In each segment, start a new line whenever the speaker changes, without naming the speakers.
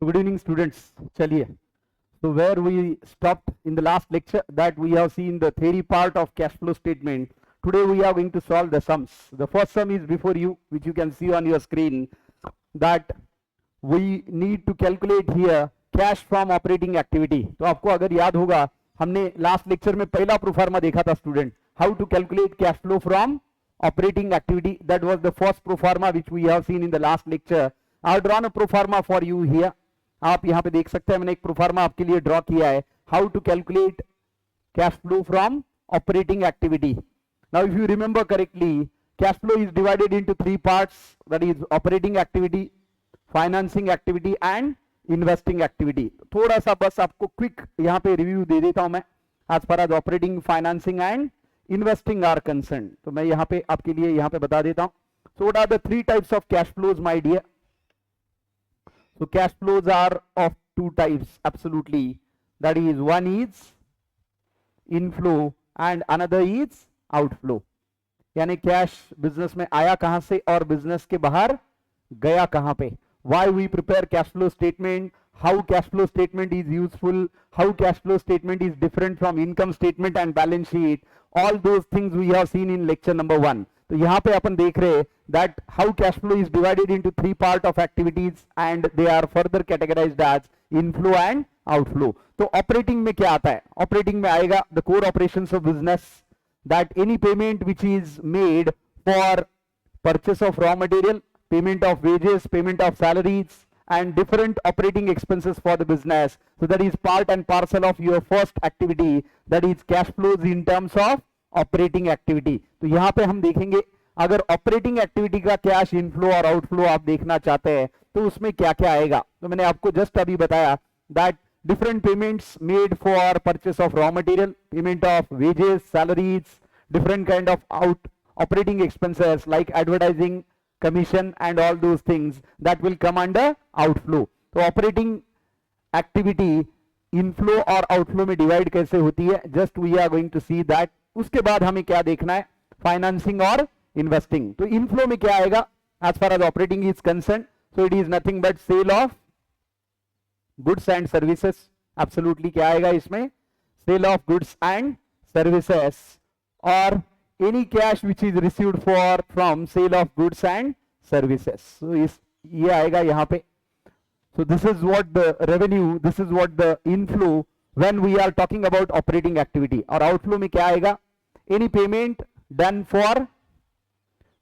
Good evening, students. Chaliye. So where we stopped in the last lecture, that we have seen the theory part of cash flow statement. Today we are going to solve the sums. The first sum is before you, which you can see on your screen, that we need to calculate here cash from operating activity. तो आपको अगर याद होगा, हमने last lecture में पहला proforma देखा था student, how to calculate cash flow from operating activity. That was the first pro forma which we have seen in the last lecture. I have drawn a pro forma for you here. आप यहाँ पे देख सकते हैं, मैंने एक pro forma आपके लिए ड्रॉ किया है. How to calculate cash flow from operating activity. Now if you remember correctly, cash flow is divided into three parts, that is operating activity, financing activity and investing activity. थोड़ा सा बस आपको quick यहाँ पे review दे देता हूं मैं as far as operating, financing and investing are concerned. तो मैं यहाँ पे आपके लिए यहाँ पे बता देता हूं. So what are the three types of cash flows, my dear? So cash flows are of two types, absolutely. That is, one is inflow and another is outflow. यानी कैश बिजनेस में आया कहां से और बिजनेस के बाहर गया कहां पे. Why we prepare cash flow statement, how cash flow statement is useful, how cash flow statement is different from income statement and balance sheet, all those things we have seen in lecture number 1. तो यहाँ पे अपन देख रहे that how cash flow is divided into three part of activities and they are further categorized as inflow and outflow. तो operating में क्या आता है? Operating में आएगा the core operations of business, that any payment which is made for purchase of raw material, payment of wages, payment of salaries and different operating expenses for the business. So that is part and parcel of your first activity, that is cash flows in terms of operating activity. तो यहां पे हम देखेंगे अगर operating activity का cash inflow और outflow आप देखना चाहते हैं तो उसमें क्या क्या आएगा. तो मैंने आपको जस्ट अभी बताया that different payments made for purchase of raw material, payment of wages, salaries, different kind of out operating expenses like advertising, commission and all those things that will come under outflow. तो operating activity inflow और outflow में divide कैसे होती है, just we are going to see that. उसके बाद हमें क्या देखना है, फाइनेंसिंग और इन्वेस्टिंग. तो इनफ्लो में क्या आएगा as far as operating is concern, so it is nothing but sale of goods and services. Absolutely क्या आएगा इसमें, sale of goods and services और any cash which is received for from sale of goods and services. So इस ये आएगा यहां पे. So this is what the revenue, this is what the inflow when we are talking about operating activity. और outflow में क्या आएगा, any payment done for,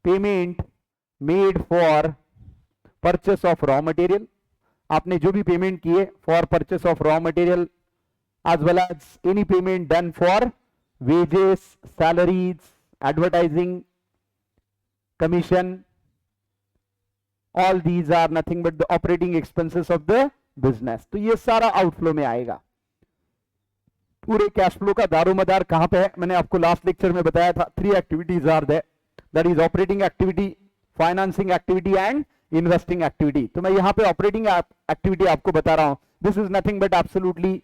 payment made for purchase of raw material. आपने जो भी पेमेंट किए for purchase of raw material, as well as any payment done for wages, salaries, advertising, commission. All these are nothing but the operating expenses of the business. तो ये सारा outflow में आएगा. पूरे कैश फ्लो का दारोमदार कहां पे है, मैंने आपको लास्ट लेक्चर में बताया था. Three activities are there, that is operating activity, financing activity and investing activity. तो मैं यहाँ पे ऑपरेटिंग एक्टिविटी आपको बता रहा हूं. This is nothing but absolutely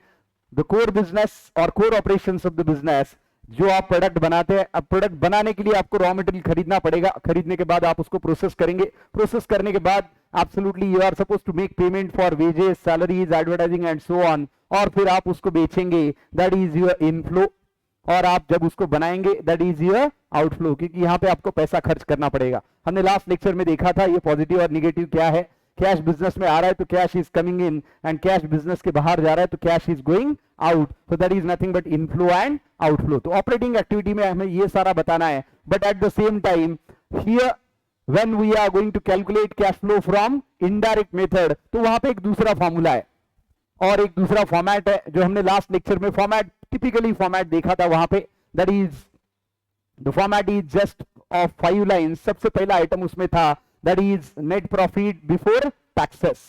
the core business और core operations of the business. जो आप प्रोडक्ट बनाते हैं, अब प्रोडक्ट बनाने के लिए आपको रॉ मटेरियल खरीदना पड़ेगा, खरीदने के बाद आप उसको प्रोसेस करेंगे, प्रोसेस करने के बाद absolutely you are suppose to make payment for wages, salaries, advertising and so on, और फिर आप उसको बेचेंगे, दैट इज योर इनफ्लो. और आप जब उसको बनाएंगे दैट इज योर आउटफ्लो, क्योंकि यहाँ पे आपको पैसा खर्च करना पड़ेगा. हमने लास्ट लेक्चर में देखा था ये पॉजिटिव और निगेटिव क्या है. कैश बिजनेस में आ रहा है तो cash is coming in, and cash business के बाहर जा रहा है तो cash is going out. So that is nothing but inflow and outflow. तो ऑपरेटिंग एक्टिविटी में हमें ये सारा बताना है. But at the same time here when we are going to calculate cash flow from indirect method, तो वहां पे एक दूसरा फॉर्मूला है और एक दूसरा फॉर्मेट है जो हमने लास्ट लेक्चर में फॉर्मेट, टिपिकली फॉर्मेट देखा था वहां पे. That is the format is just of 5 lines. सबसे पहला आइटम उसमें था that is net profit before taxes,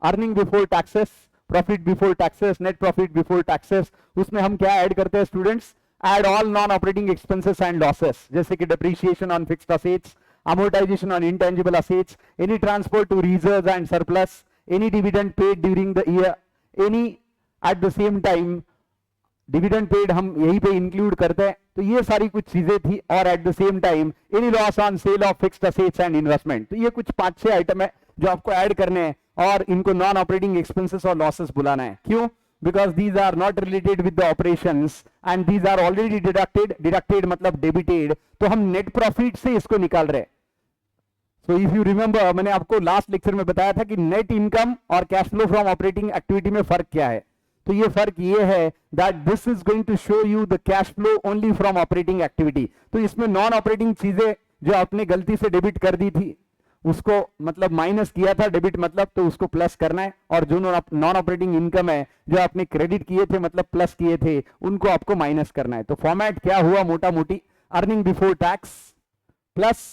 earning before taxes, profit before taxes, net profit before taxes. उसमें हम क्या ऐड करते हैं students, add all non operating expenses and losses, जैसे कि depreciation on fixed assets, amortization on intangible assets, any transfer to reserves and surplus, any dividend paid during the year, any at the same time dividend paid हम यहीं पे include करते हैं. तो ये सारी कुछ चीजें थी. और eight the same time any loss on sale of fixed assets and investment. तो ये कुछ 5-6 आइटम है जो आपको ऐड करने हैं. और इनको नॉन ऑपरेटिंग एक्सपेंसेस और लॉसेस बुलाना है। क्यों? Because these are not related with the operations and these are already deducted मतलब डेबिटेड, तो हम नेट प्रॉफिट से इसको निकाल रहे हैं। सो इफ यू रिमेंबर, मैंने आपको लास्ट लेक्चर में बताया था कि नेट इनकम और cash flow from operating activity में फर्क क्या है। तो ये फर्क ये है that this is going to show you the cash flow only from operating activity. तो इसमें नॉन ऑपरेटिंग चीजें जो आपने गलती से डेबिट कर दी थी उसको मतलब माइनस किया था, डेबिट मतलब, तो उसको प्लस करना है, और जो नॉन ऑपरेटिंग इनकम है जो आपने क्रेडिट किए थे मतलब प्लस किए थे उनको आपको माइनस करना है। तो फॉर्मेट क्या हुआ मोटा मोटी, earning before tax plus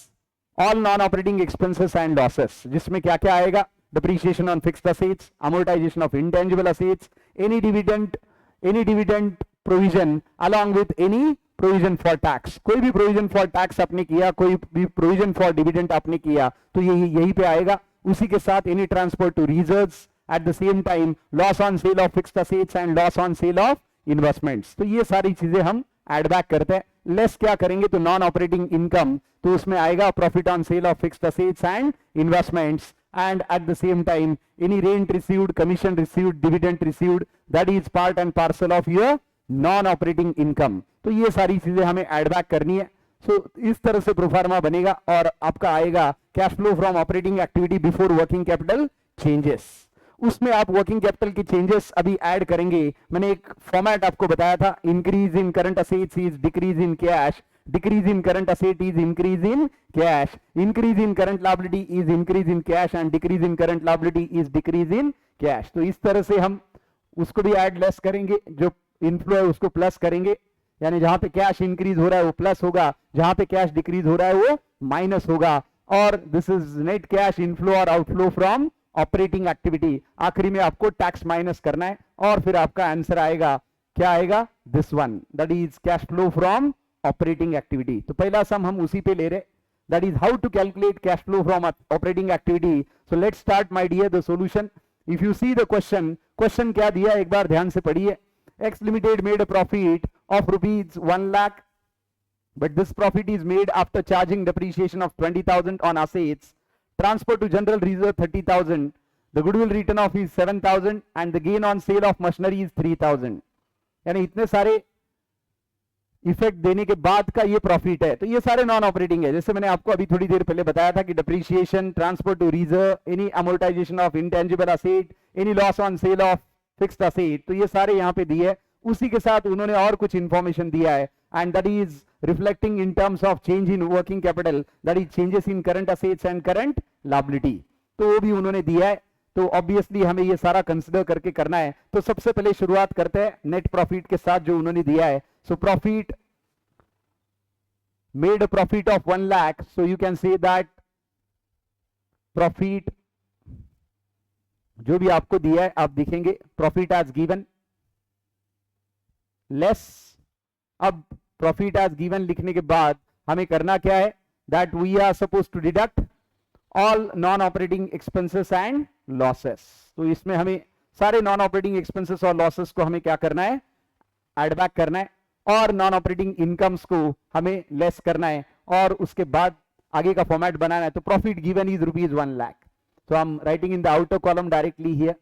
all non operating expenses and losses, जिसमें क्या क्या आएगा, depreciation on fixed assets, amortization of intangible assets, any dividend provision along with any provision for tax। कोई भी provision for tax आपने किया, कोई भी provision for dividend आपने किया तो यही पे आएगा। उसी के साथ any transfer to reserves, at the same time loss on sale of fixed assets and loss on sale of investments। तो ये सारी चीजें हम एड बैक करते हैं। लेस क्या करेंगे तो नॉन ऑपरेटिंग इनकम, तो उसमें आएगा profit on sale of fixed assets and investments, and at the same time any rent received, commission received, dividend received, that is part and parcel of your non operating income। तो ये सारी चीजें हमें add back करनी है। सो इस तरह से प्रोफार्मा बनेगा और आपका आएगा cash flow from operating activity before working capital changes. उसमें आप वर्किंग कैपिटल की चेंजेस अभी ऐड करेंगे। मैंने एक फॉर्मेट आपको बताया था, increase in current assets is decrease in cash, decrease in current asset is increase in cash, increase in current liability is increase in cash and decrease in current liability is decrease in cash। तो इस तरह से हम उसको भी add less करेंगे, जो inflow है उसको प्लस करेंगे, यानी जहां पे कैश इंक्रीज हो रहा है वो प्लस होगा, जहां पे कैश डिक्रीज हो रहा है वो माइनस होगा। और this is net cash inflow और आउटफ्लो फ्रॉम ऑपरेटिंग एक्टिविटी। आखिरी में आपको टैक्स माइनस करना है और फिर आपका आंसर आएगा, क्या आएगा, this one, that is cash flow from operating activity. तो पहला सम हम उसी पे ले रहे, that is how to calculate cash flow from operating activity. So let's start my dear the solution. If you see the question क्या दिया एक बार ध्यान से पढ़िए। X limited made a profit of rupees 1 lakh, but this profit is made after charging depreciation of 20,000 on assets, transfer to general reserve 30,000, the goodwill written off is 7,000 and the gain on sale of machinery is 3,000। यानी इतने सारे effect देने के बाद का ये profit है। तो ये सारे नॉन ऑपरेटिंग है, जैसे मैंने आपको अभी थोड़ी देर पहले बताया था कि depreciation, transfer to reserve, any amortisation of intangible asset, any loss on sale of fixed asset, तो ये सारे यहाँ पे दिए है। उसी के साथ उन्होंने और कुछ इंफॉर्मेशन दिया है, and that is reflecting in terms of change in working capital, that is changes in current assets and current liability, तो वो भी उन्होंने दिया है। तो ऑब्वियसली हमें ये सारा कंसिडर करके करना है। तो सबसे पहले शुरुआत करते हैं नेट प्रॉफिट के साथ जो उन्होंने दिया है। So profit made a profit of 1 lakh, so you can say that profit जो भी आपको दिया है आप देखेंगे प्रॉफिट एज गिवन लेस। अब प्रॉफिट एज गिवन लिखने के बाद हमें करना क्या है, that we are suppose to deduct all non operating expenses and losses. तो इसमें हमें सारे नॉन ऑपरेटिंग एक्सपेंसेस और लॉसेस को हमें क्या करना है, एड बैक करना है, और नॉन ऑपरेटिंग इनकम्स को हमें लेस करना है, और उसके बाद आगे का फॉर्मेट बनाना है। तो profit given is rupees 1 lakh, तो हम writing in the outer column directly here,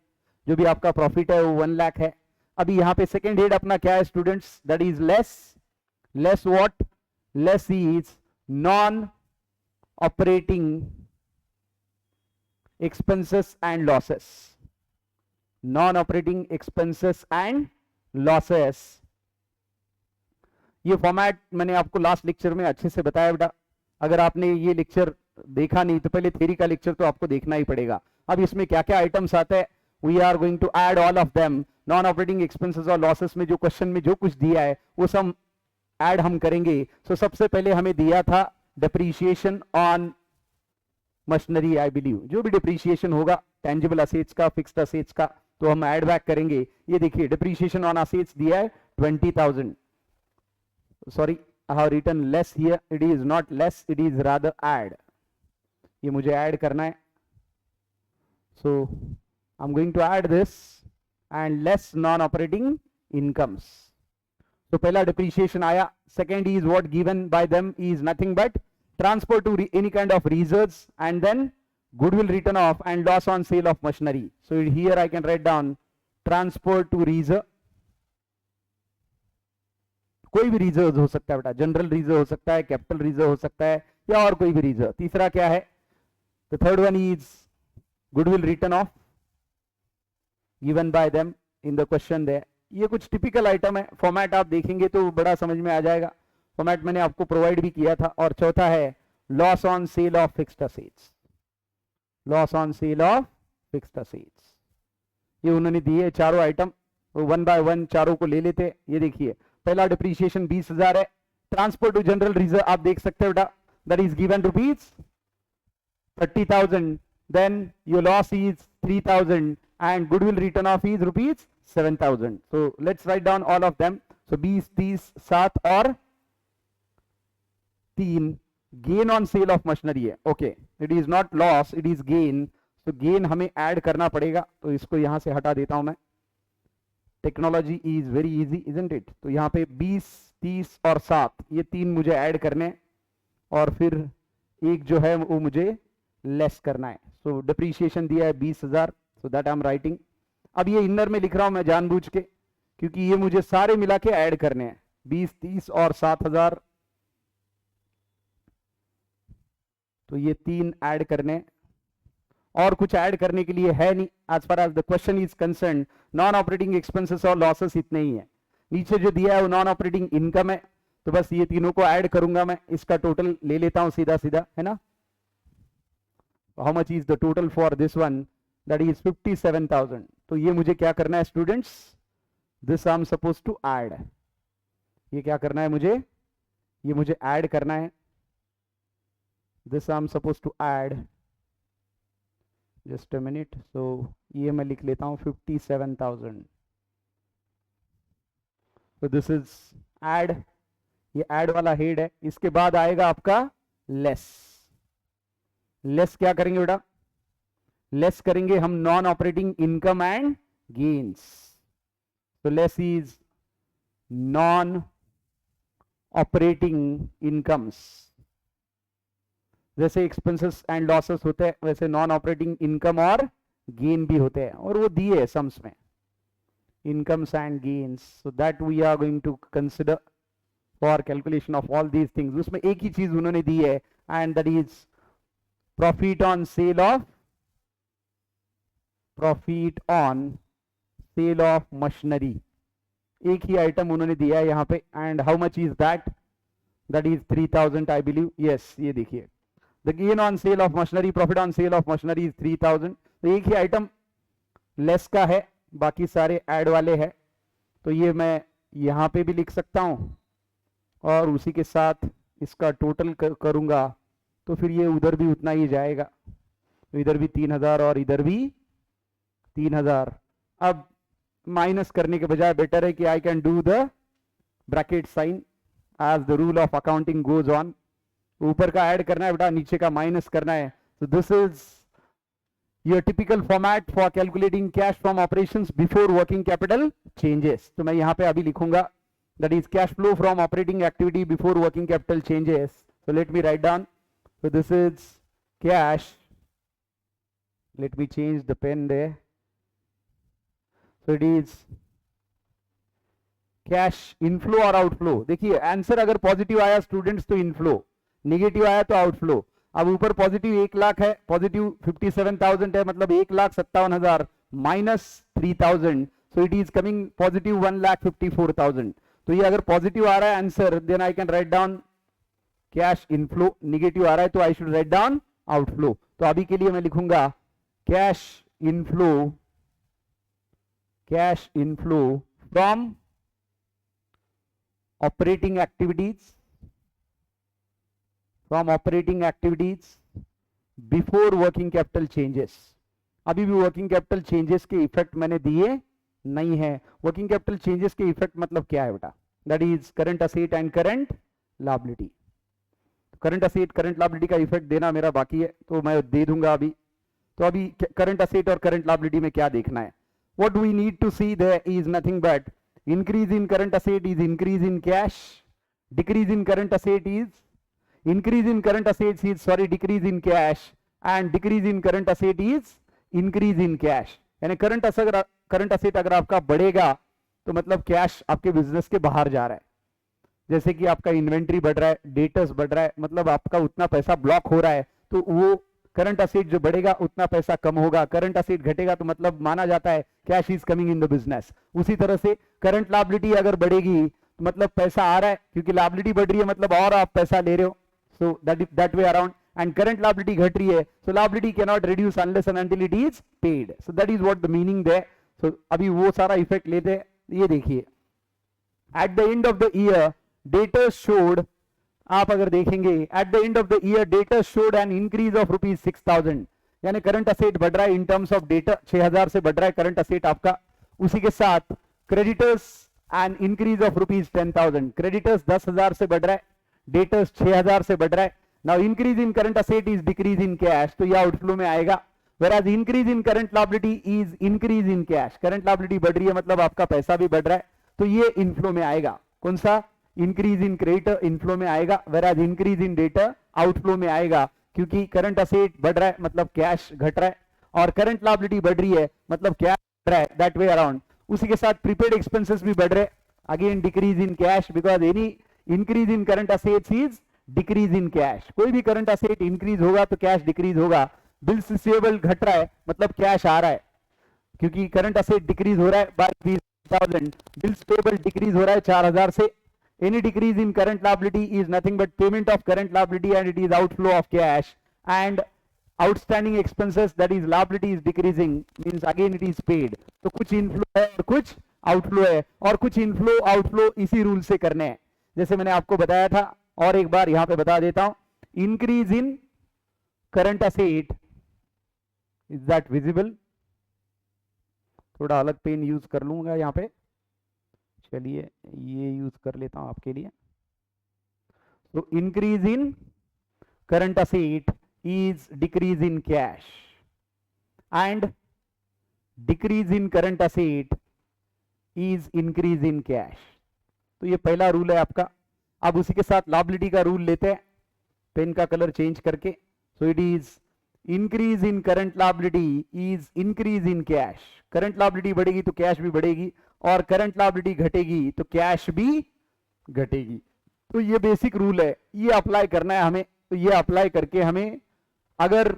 जो भी आपका प्रॉफिट है वो 1 लाख है। अभी यहाँ पे सेकेंड हेड अपना क्या है students, that is less, less what, less is non operating expenses and losses, non operating expenses and losses. ये फॉर्मेट मैंने आपको लास्ट लेक्चर में अच्छे से बताया बेटा, अगर आपने ये लेक्चर देखा नहीं तो पहले थ्योरी का लेक्चर तो आपको देखना ही पड़ेगा। अब इसमें क्या क्या आइटम्स आते हैं, we are going to add all of them. Non operating expenses और लॉसेस में जो क्वेश्चन में जो कुछ दिया है वो सब ऐड हम करेंगे। सो सबसे पहले हमें दिया था depreciation on machinery, I believe जो भी डिप्रिसिएशन होगा टेंजिबल असेट्स का, फिक्स्ड असेट्स का, तो हम ऐड बैक करेंगे। ये देखिए डिप्रिसिएशन ऑन असेट्स दिया है 20,000, sorry I have written less here, it is not less, it is rather add, ये मुझे ऐड करना है। so I'm going to add this and less non operating incomes। तो पहला depreciation आया, second is what given by them is nothing but transfer to any kind of reserves and then goodwill written off and loss on sale of machinery. So here I can write down transfer to reserve. कोई भी reserve हो सकता है बेटा, general reserve हो सकता है, capital reserve हो सकता है, या और कोई भी रिजर्व. तीसरा क्या है? The third one is goodwill written off given by them in the question they. ये कुछ टिपिकल आइटम है, फॉर्मेट आप देखेंगे तो बड़ा समझ में आ जाएगा. फॉर्मेट मैंने आपको प्रोवाइड भी किया था. और चौथा है loss on sale of fixed assets. Loss on sale of fixed assets, ये उन्होंने दिए चारों आइटम. वन बाय वन चारों को ले लेते. ये देखिए, पहला डिप्रीशिएशन 20,000 है. ट्रांसफर टू जनरल रिजर्व आप देख सकते हो बेटा, that is given rupees 30,000. Then your loss is 3,000 and goodwill written off is rupees 7,000. So let's write down all of them. So 20, 30, 7 और 3 gain on sale of machinery है. Okay, it is not loss, it is gain. So gain हमें add करना पड़ेगा, तो इसको यहां से हटा देता हूं मैं. Technology is very easy, isn't it? तो यहाँ पे 20, 30 और 7 ये तीन मुझे ऐड करने, और फिर एक जो है वो मुझे लेस करना है. सो डिप्रीशिएशन दिया है 20,000. So that I'm writing. अब ये इनर में लिख रहा हूं मैं जानबूझ के, क्योंकि ये मुझे सारे मिला के ऐड करने हैं. 20, 30 और 7,000, तो ये तीन ऐड करने. और कुछ ऐड करने के लिए है नहीं. As far as the question is concern, non operating expenses और लॉसेस इतने ही है. नीचे जो दिया है वो नॉन ऑपरेटिंग इनकम है, तो बस ये तीनों को ऐड करूंगा मैं. इसका टोटल ले लेता हूं सीधा सीधा, है ना. How much is the total for this one? That is 57,000. तो ये मुझे क्या करना है students? This I am suppose to add. ये क्या करना है मुझे? ये मुझे ऐड करना है. This I am suppose to add. Just a minute. So ये मैं लिख लेता हूं 57,000. तो दिस इज ऐड. ये ऐड वाला हेड है. इसके बाद आएगा आपका लेस. लेस क्या करेंगे बेटा? लेस करेंगे हम non operating income and gains. तो less is non operating incomes. जैसे एक्सपेंसेस एंड लॉसेस होते हैं, वैसे नॉन ऑपरेटिंग इनकम और गेन भी होते हैं, और वो दिए सम्स में, incomes and gains. So that we are going to consider for calculation of all these things. उसमें एक ही चीज उन्होंने दी है, and that is profit on sale of profit on sale of machinery. एक ही आइटम उन्होंने दिया है यहाँ पे. And how much is that? That is 3,000 I believe. Yes, ये देखिए, the gain on sale of machinery, profit on sale of machinery is 3,000. तो एक ही आइटम लेस का है, बाकी सारे ऐड वाले हैं. तो ये मैं यहाँ पे भी लिख सकता हूँ, और उसी के साथ इसका टोटल करूंगा, तो फिर ये उधर भी उतना ही जाएगा. तो इधर भी 3,000 और इधर भी 3,000. अब माइनस करने के बजाय बेटर है कि I can do the bracket sign as the rule of accounting goes on. ऊपर का ऐड करना है बेटा, नीचे का माइनस करना है. So this is your typical format for calculating cash from operations before working capital changes. तो मैं यहाँ पे अभी लिखूंगा that is cash flow from operating activity before working capital changes. So let me write down. So this is cash. Let me change the pen there. So it is cash inflow or outflow. देखिए answer अगर positive आया students तो inflow, negative आया तो outflow. अब ऊपर positive 1 lakh है, positive 57,000 है, मतलब 1,57,000 minus 3,000. So it is coming positive 1,54,000. तो ये अगर पॉजिटिव आ रहा है answer, then I can write down cash inflow. Negative आ रहा है तो I should write down outflow. तो अभी के लिए मैं लिखूंगा cash inflow from operating activities before working capital changes. अभी भी वर्किंग कैपिटल चेंजेस के इफेक्ट मैंने दिए नहीं है. वर्किंग कैपिटल चेंजेस के इफेक्ट मतलब क्या है बेटा? That is current asset and current liability. Current asset current liability का इफेक्ट देना मेरा बाकी है, तो मैं दे दूंगा अभी. तो अभी करंट असेट और करंट लायबिलिटी में क्या देखना है? What we need to see there is nothing but increase in current asset is increase in cash, decrease in current asset is decrease in cash, and decrease in current asset is increase in cash. यानी current asset अगर आपका बढ़ेगा तो मतलब cash आपके business के बाहर जा रहा है। जैसे कि आपका इन्वेंट्री बढ़ रहा है, डेटर्स बढ़ रहा है, मतलब आपका उतना पैसा ब्लॉक हो रहा है, तो वो करंट असेट जो बढ़ेगा उतना पैसा कम होगा। करंट असेट घटेगा तो मतलब माना जाता है cash is coming in the business. उसी तरह से करंट लायबिलिटी अगर बढ़ेगी तो मतलब पैसा आ रहा है, क्योंकि लायबिलिटी बढ़ रही है मतलब और आप पैसा ले रहे हो, so that way around. And current liability घट रही है, so liability can not reduce unless and until it is paid. So that is what the meaning there. So अभी वो सारा इफेक्ट लेते हैं। ये देखिए, at the end of the year debtors showed, आप अगर देखेंगे at the end of the year debtors showed an increase of rupees 6000। यानी करंट असेट बढ़ रहा है इन टर्म्स ऑफ डेटर, 6000 से बढ़ रहा है करंट असेट आपका। उसी के साथ creditors N increase of rupees 10,000। Creditors 10,000 से बढ़ रहा है, डेटर्स 6,000 से बढ़ रहा है। Now increase in current asset is decrease in cash, तो यह आउटफ्लो में आएगा। whereas increase in current liability is increase in cash। Current liability बढ़ रही है मतलब आपका पैसा भी बढ़ रहा है, तो ये इनफ्लो में आएगा। कौन सा? इंक्रीज इन क्रेडिटर इनफ्लो में आएगा, whereas increase in debtor outflow में आएगा, क्योंकि करंट असेट बढ़ रहा है मतलब कैश घट रहा है, और करंट लायबिलिटी बढ़ रही है मतलब कैश बढ़ रहा है, दैट वे अराउंड। उसी के साथ प्रीपेड एक्सपेंसेस भी बढ़ रहे हैं, again decrease in cash, because any increase in current assets is decrease in cash. कोई भी करंट असेट इंक्रीज होगा तो कैश डिक्रीज होगा। बिल्स रिसीवेबल घट रहा है मतलब कैश आ रहा है, क्योंकि करंट असेट डिक्रीज हो रहा है बाय 20,000, बिल्स पेबल डिक्रीज हो रहा है 4,000 से। Any decrease in current liability is nothing but payment of current liability and it is outflow of cash. And outstanding expenses that is liability is decreasing means again it is paid. तो कुछ inflow है और कुछ outflow है, और कुछ inflow outflow इसी rule से करने हैं, जैसे मैंने आपको बताया था। और एक बार यहां पे बता देता हूं, increase in current asset, is that visible? थोड़ा अलग पेन यूज कर लूंगा यहां पे, चलिए ये यूज कर लेता हूं आपके लिए। तो increase in current asset is decrease in cash and decrease in current asset is increase in cash। तो ये पहला रूल है आपका। अब उसी के साथ लायबिलिटी का रूल लेते हैं, पेन का कलर चेंज करके। सो it is increase in current liability is increase in cash. Current liability बढ़ेगी तो कैश भी बढ़ेगी, और करंट लायबिलिटी घटेगी तो कैश भी घटेगी। तो ये बेसिक रूल है, ये अप्लाई करना है हमें। तो ये अप्लाई करके हमें, अगर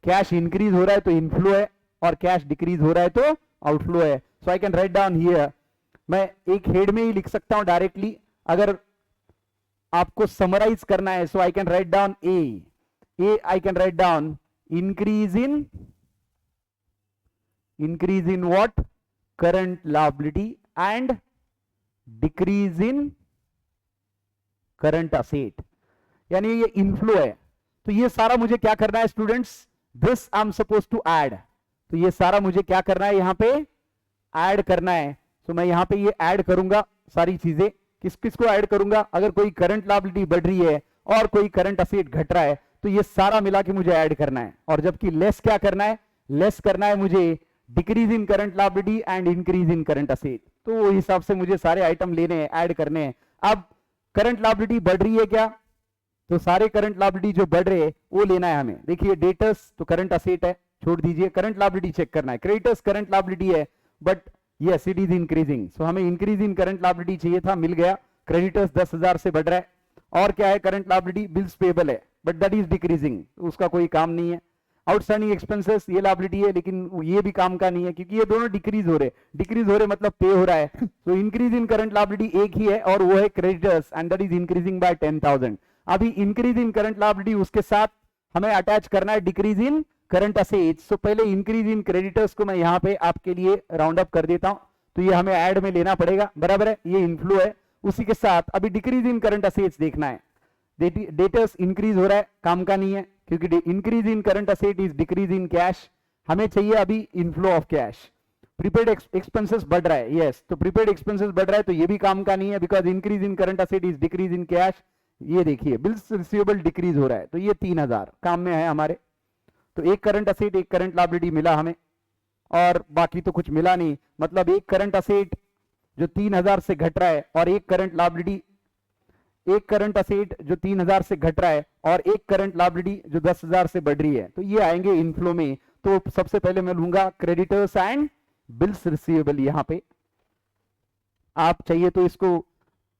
कैश इंक्रीज हो रहा है तो इनफ्लो है, और कैश डिक्रीज हो रहा है तो आउटफ्लो है। So I can write down here, मैं एक हेड में ही लिख सकता हूं डायरेक्टली। अगर आपको समराइज करना है, so I can write down a I can write down increase in what? Current liability and decrease in current asset, यानी ये इनफ्लो है। तो ये सारा मुझे क्या करना है students? This I am suppose to add. तो ये सारा मुझे क्या करना है? यहां पे ऐड करना है। तो मैं यहां पे ये ऐड करूंगा सारी चीजें। किस किस को ऐड करूंगा? अगर कोई करंट लायबिलिटी बढ़ रही है और कोई करंट असेट घट रहा है, तो ये सारा मिला के मुझे ऐड करना है। और जबकि लेस क्या करना है? लेस करना है मुझे decrease in current liability and increase in current asset. तो वो हिसाब से मुझे सारे आइटम लेने हैं, ऐड करने हैं। अब करंट लायबिलिटी बढ़ रही है क्या? तो सारे करंट लायबिलिटी जो बढ़ रहे हैं वो लेना है हमें। देखिए डेटर्स तो करंट असेट है, छोड़ दीजिए, करंट लायबिलिटी चेक करना है। क्रेडिटर्स करंट लायबिलिटी है, but yes it is increasing. So हमें इंक्रीज इन करंट लायबिलिटी चाहिए था, मिल गया। क्रेडिटर्स 10,000 से बढ़ रहा है, और क्या है? करंट लायबिलिटी, बिल्स पेबल है, बट दैट इज डिक्रीजिंग, उसका कोई काम नहीं है। आउटस्टैंडिंग एक्सपेंसेस ये लायबिलिटी है, लेकिन ये भी काम का नहीं है, क्योंकि ये दोनों डिक्रीज हो रहे। डिक्रीज हो रहे मतलब पे हो रहा है। तो इंक्रीज इन करंट लायबिलिटी एक ही है, और वो है creditors, and that is increasing by 10,000। अभी इंक्रीज इन करंट लायबिलिटी, उसके साथ हमें अटैच करना है डिक्रीज इन करंट असेट्स। तो पहले इंक्रीज इन क्रेडिटर्स को मैं यहां पे आपके लिए राउंड अप कर देता हूं, तो ये हमें ऐड में लेना पड़ेगा, बराबर है, ये इनफ्लो है। उसी के साथ अभी डिक्रीज इन करंट असेट्स देखना है। डेटर्स इंक्रीज हो रहा है, काम का नहीं है, क्योंकि increase in current asset is decrease in cash. हमें चाहिए अभी inflow of cash. Prepaid expenses बढ़ रहा है, यस, तो प्रीपेड एक्सपेंसेस बढ़ रहा है, तो ये भी काम का नहीं है, because increase in current asset is decrease in cash. ये देखिए बिल्स रिसीवेबल डिक्रीज हो रहा है, तो ये 3,000 काम में है हमारे। तो एक करंट असेट, एक करंट लायबिलिटी मिला हमें, और बाकी तो कुछ मिला नहीं। मतलब एक करंट असेट जो 3,000 से घट रहा है, और एक करंट लायबिलिटी एक करंट असेट जो 3000 से घट रहा है और एक करंट लायबिलिटी जो 10,000 से बढ़ रही है, तो ये आएंगे इनफ्लो में। तो सबसे पहले मैं लूंगा क्रेडिटर्स एंड बिल्स रिसीवेबल। यहां पे आप चाहिए तो इसको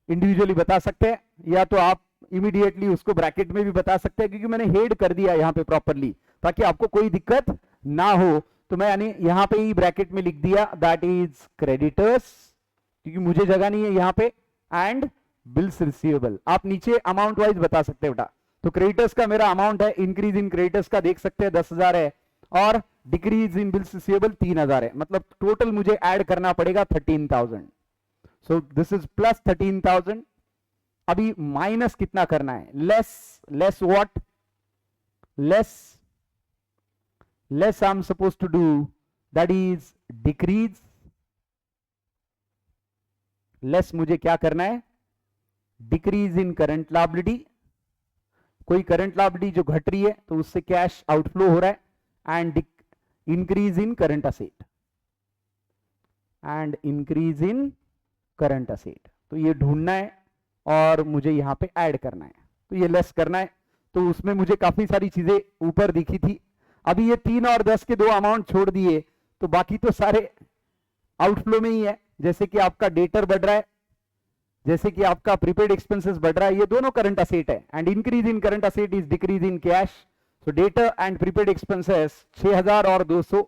इंडिविजुअली बता सकते हैं या तो आप इमीडिएटली उसको ब्रैकेट में भी बता सकते हैं, क्योंकि मैंने हेड कर दिया यहां पे प्रॉपरली ताकि आपको कोई दिक्कत ना हो। तो मैंने यहां पे ही ब्रैकेट में लिख दिया दैट इज क्रेडिटर्स, क्योंकि मुझे जगह नहीं है यहां पे, एंड बिल्स रिसीवेबल। आप नीचे अमाउंट वाइज बता सकते हैं बेटा। तो क्रेडिटर्स का मेरा अमाउंट है, इंक्रीज इन क्रेडिटर्स का देख सकते हैं 10,000 है, और डिक्रीज इन बिल्स रिसीवेबल 3,000 है, मतलब टोटल मुझे ऐड करना पड़ेगा 13,000। So this is plus 13,000। अभी माइनस कितना करना है? Less what? Less I am suppose to do that is decrease. Less मुझे क्या करना है? Decrease in current liability. कोई करंट लायबिलिटी जो घट रही है तो उससे कैश आउटफ्लो हो रहा है, and increase in current asset, तो ये ढूंढना है और मुझे यहां पे ऐड करना है। तो ये लेस करना है, तो उसमें मुझे काफी सारी चीजें ऊपर दिखी थी। अभी ये 3 और 10 के 2 अमाउंट छोड़ दिए, तो बाकी तो सारे आउटफ्लो में ही है। जैसे कि आपका डेटर बढ़ रहा है, जैसे कि आपका प्रीपेड एक्सपेंसेस बढ़ रहा है, ये दोनों करंट असेट है, and increase in current asset is decrease in cash. So debtor and prepaid expenses 6,000 और 200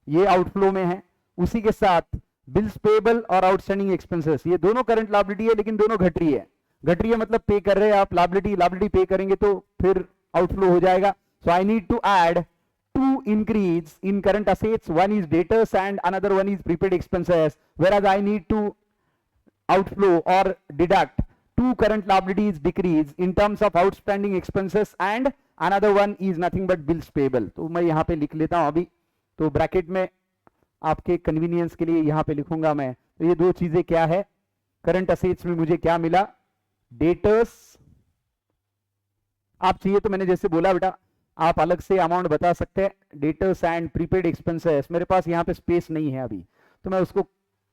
ये आउटफ्लो में है। उसी के साथ बिल्स पेबल और आउटस्टैंडिंग एक्सपेंसेस, ये दोनों करंट लायबिलिटी है, लेकिन दोनों घट रही है। घट रही है मतलब पे कर रहे हैं आप लायबिलिटी पे करेंगे तो फिर आउटफ्लो हो जाएगा। So I need to add 2 increase in current assets, one is debtors and another one is prepaid expenses, whereas I need to outflow or deduct 2 current liabilities decrease in terms of outstanding expenses, and another one is nothing but bills payable। तो मैं यहाँ पे लिख लेता हूँ अभी, तो bracket में आपके कन्वीनियंस के लिए यहाँ पे लिखूंगा मैं। तो ये 2 चीजें क्या है? करंट असेट्स में मुझे क्या मिला? डेटर्स। आप चाहिए तो मैंने जैसे बोला बेटा, आप अलग से अमाउंट बता सकते हैं, डेटर्स एंड प्रीपेड एक्सपेंसेस। मेरे पास यहाँ पे स्पेस नहीं है अभी, तो मैं उसको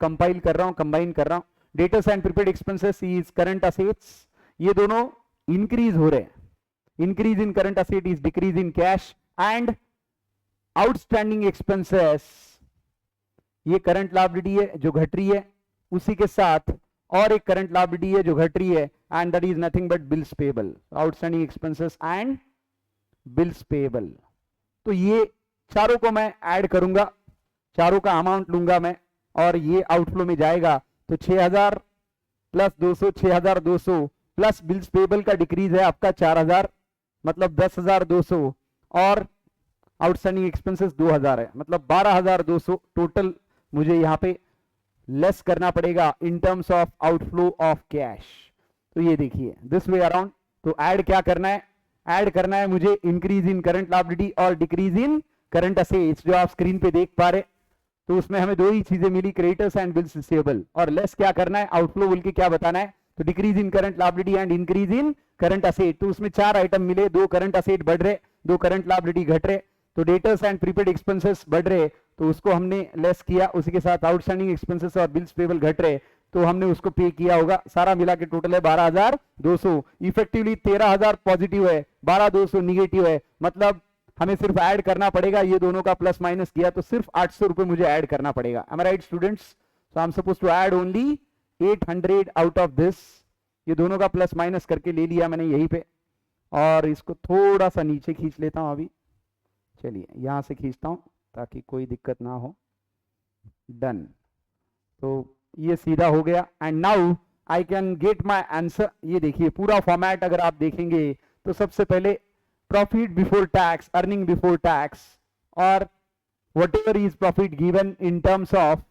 कंपाइल कर रहा हूँ, कंबाइन कर रहा हूँ। Debtors and prepaid expenses is current assets, ये दोनों इंक्रीज हो रहे हैं। Increase in current asset is decrease in cash, and outstanding expenses ये करंट लायबिलिटी है जो घट रही है, उसी के साथ और एक करंट लायबिलिटी है जो घट रही है, and that is nothing but bills payable. Outstanding expenses and bills payable. तो ये चारों को मैं ऐड करूंगा, चारों का अमाउंट लूंगा मैं, और ये आउटफ्लो में जाएगा। तो 6,000 प्लस 200, 6,200 प्लस बिल्स पेबल का डिक्रीज है आपका 4,000, मतलब 10,200, और आउटस्टैंडिंग एक्सपेंसेस 2,000 है, मतलब 12,200 टोटल मुझे यहाँ पे लेस करना पड़ेगा इन terms of outflow of cash. तो ये देखिए दिस वे अराउंड। तो ऐड क्या करना है? ऐड करना है मुझे इंक्रीज इन करंट लायबिलिटी और डिक्रीज इन करंट असेट्स, जो आप स्क्रीन पे देख पा रहे। तो उसमें हमें 2 ही चीजें मिली, क्रेडिटर्स एंड बिल्स रिसीवेबल। और लेस क्या करना है? आउटफ्लो बोल के क्या बताना है? तो decrease in current liability and increase in current asset. तो उसमें 4 आइटम मिले, 2 करंट असेट बढ़ रहे, 2 करंट लायबिलिटी घट रहे। तो डेटर्स एंड प्रीपेड एक्सपेंसेस बढ़ रहे, तो उसको हमने लेस किया। उसी के साथ आउटस्टैंडिंग एक्सपेंसेस और बिल्स पेबल घट रहे, तो हमने उसको पे किया होगा। सारा मिला के टोटल है 12,200। इफेक्टिवली 13,000 पॉजिटिव है, 12,200 निगेटिव है, मतलब हमें सिर्फ ऐड करना पड़ेगा। ये दोनों का प्लस माइनस किया तो सिर्फ 800 रुपए मुझे ऐड करना पड़ेगा। Am I right students? So I am suppose to add only 800 out of this. ये दोनों का प्लस माइनस करके ले लिया मैंने यहीं पे, और इसको थोड़ा सा नीचे खींच लेता हूं अभी। चलिए यहां से खींचता हूं ताकि कोई दिक्कत ना हो। डन। तो ये सीधा हो गया, and now I can get my answer. ये देखिए पूरा फॉर्मेट अगर आप देखेंगे तो सबसे पहले profit before tax, earning before tax, और whatever is profit given in terms of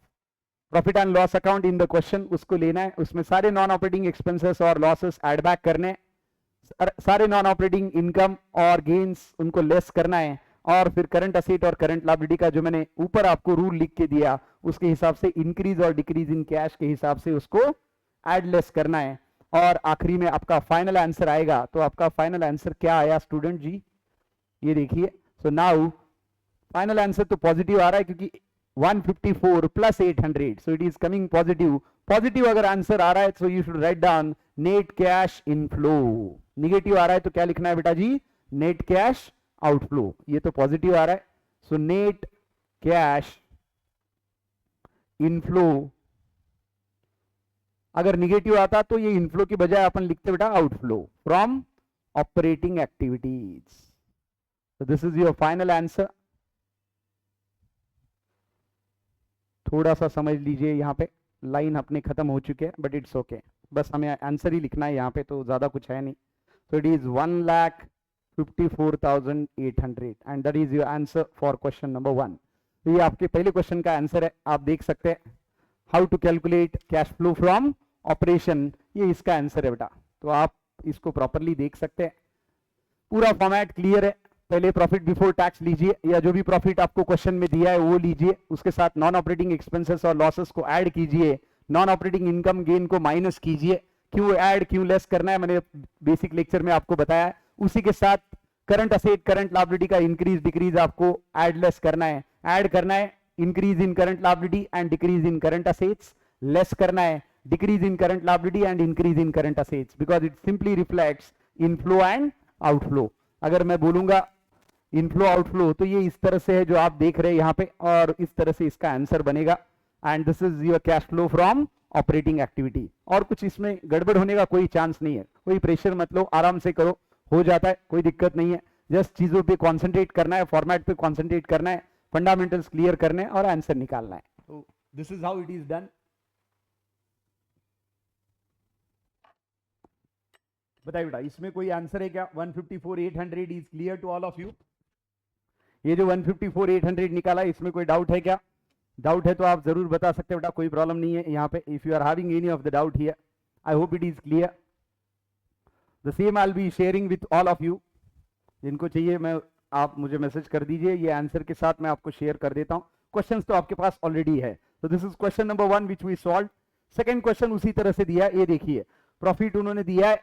profit and loss account in the question, उसको लेना है। उसमें सारे नॉन ऑपरेटिंग एक्सपेंसेस और लॉसेस ऐड बैक करने, सारे नॉन ऑपरेटिंग इनकम और गेन्स उनको लेस करना है, और फिर करंट असेट और करंट लायबिलिटी का जो मैंने ऊपर आपको रूल लिख के दिया उसके हिसाब से इंक्रीज और डिक्रीज इन कैश के हिसाब से उसको ऐड लेस करना है, और आखिरी में आपका फाइनल आंसर आएगा। तो आपका फाइनल आंसर क्या आया स्टूडेंट जी? ये देखिए। सो नाउ फाइनल आंसर तो पॉजिटिव आ रहा है, क्योंकि 154 plus 800, so it is coming positive. Positive अगर आंसर आ रहा है तो you should write down net cash inflow. Negative आ रहा है तो क्या लिखना है बेटा जी? Net cash outflow. ये तो पॉजिटिव आ रहा है, सो नेट कैश इनफ्लो. अगर निगेटिव आता तो ये इनफ्लो की बजाय अपन लिखते बेटा outflow from operating activities. So this is your final answer. थोड़ा सा समझ लीजिए, यहाँ पे लाइन अपने खत्म हो चुके हैं, बट इट्स ओके. बस हमें आंसर ही लिखना है यहाँ पे, तो ज्यादा कुछ है नहीं. So it is 1,54,800 and that is your answer for question number 1. तो ये आपके पहले क्वेश्चन का आंसर है. आप देख सकते हैं how to calculate cash flow from operation, ये इसका आंसर है बेटा. तो आप इसको प्रॉपरली देख सकते हैं. पूरा फॉर्मेट क्लियर है. पहले प्रॉफिट बिफोर टैक्स लीजिए, या जो भी प्रॉफिट आपको क्वेश्चन में दिया है वो लीजिए. उसके साथ नॉन ऑपरेटिंग एक्सपेंसेस और लॉसेस को ऐड कीजिए. नॉन ऑपरेटिंग इनकम गेन को माइनस कीजिए. क्यों ऐड क्यों लेस करना है मैंने बेसिक लेक्चर में आपको बताया. उसी के साथ करंट असेट करंट लायबिलिटी का इंक्रीज डिक्रीज आपको ऐड लेस करना है. ऐड करना है increase in current liability and decrease in current assets. Less करना है decrease in current liability and increase in current assets, because it simply reflects inflow and outflow. अगर मैं बोलूंगा इनफ्लो आउटफ्लो तो ये इस तरह से है जो आप देख रहे हैं यहाँ पे, और इस तरह से इसका आंसर बनेगा. And this is your cash flow from operating activity. और कुछ इसमें गड़बड़ होने का कोई चांस नहीं है. कोई प्रेशर मत लो, आराम से करो, हो जाता है, कोई दिक्कत नहीं है. जस्ट चीजों पे कॉन्सेंट्रेट करना है, फॉर्मेट पे कॉन्सेंट्रेट करना है, फंडामेंटल्स क्लियर करने हैं और आंसर निकालना है. तो this is how it is done. बताइए बेटा, इसमें कोई आंसर है क्या? 154,800 is clear to all of you. ये जो 154,800 निकाला, इसमें कोई डाउट है क्या? डाउट है तो आप जरूर बता सकते हैं बेटा, कोई प्रॉब्लम नहीं है यहाँ पे. If you are having any of the doubt here, I hope it is clear. The same I will be sharing with all of you. जिनको चाहिए मैं आप मुझे मैसेज कर दीजिए, ये आंसर के साथ मैं आपको शेयर कर देता हूँ. क्वेश्चंस तो आपके पास ऑलरेडी है. तो this is question number 1 which we solve. Second question उसी तरह से दिया है. ये देखिए प्रॉफिट उन्होंने दिया है.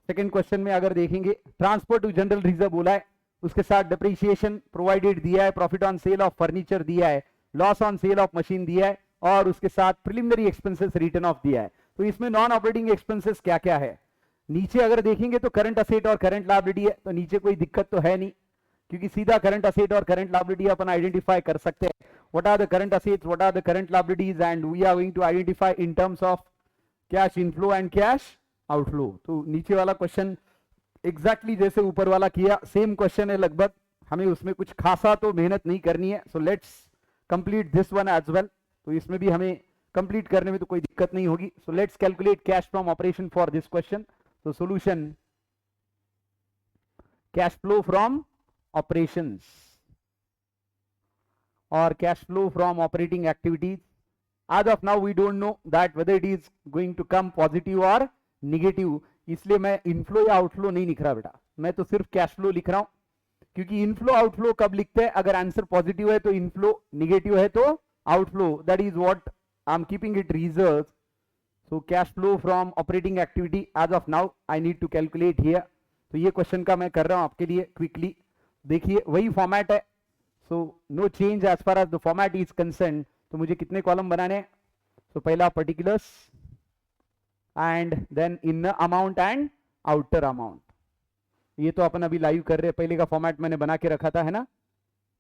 सेकंड क्वेश्चन में अगर देखेंगे ट्रांसफर टू जनरल रिजर्व बोला है, उसके साथ डिप्रिसिएशन प्रोवाइडेड दिया है, profit on sale of furniture दिया है, loss on sale of machine दिया है, और उसके साथ प्रिलिमिनरी एक्सपेंसेस रिटर्न ऑफ दिया है. तो इसमें नॉन ऑपरेटिंग एक्सपेंसेस क्या क्या है? नीचे अगर देखेंगे तो करंट असेट और करंट लायबिलिटी है. तो नीचे कोई दिक्कत तो है नहीं, क्योंकि सीधा करंट असेट और करंट लायबिलिटी अपन आइडेंटिफाई कर सकते हैं. What are the current assets, what are the current liabilities, and we are going to identify in terms of cash inflow and cash outflow. तो नीचे वाला क्वेश्चन एग्जैक्टली जैसे ऊपर वाला किया, सेम क्वेश्चन है लगभग. हमें उसमें कुछ खासा तो मेहनत नहीं करनी है. So let's complete this one as well. तो इसमें भी हमें कंप्लीट करने में तो कोई दिक्कत नहीं होगी. So let's calculate cash from operation for this question. तो solution cash flow from operations और cash flow from operating activities. as of now we don't know that whether it is going to come positive or negative, इसलिए मैं inflow या outflow नहीं लिख रहा बेटा, मैं तो सिर्फ कैश फ्लो लिख रहा हूं. क्योंकि इनफ्लो आउटफ्लो कब लिखते हैं? अगर आंसर पॉजिटिव है तो इनफ्लो, निगेटिव है तो outflow. That is what I am keeping it reserve. So cash flow from operating activity as of now I need to calculate here. तो ये क्वेश्चन का मैं कर रहा हूं आपके लिए क्विकली. देखिए वही फॉर्मेट है, so no change as far as the format is concern. तो मुझे कितने कॉलम बनाने हैं? तो पहला particulars and then inner amount and outer amount. ये तो अपन अभी लाइव कर रहे हैं, पहले का फॉर्मेट मैंने बना के रखा था, है ना.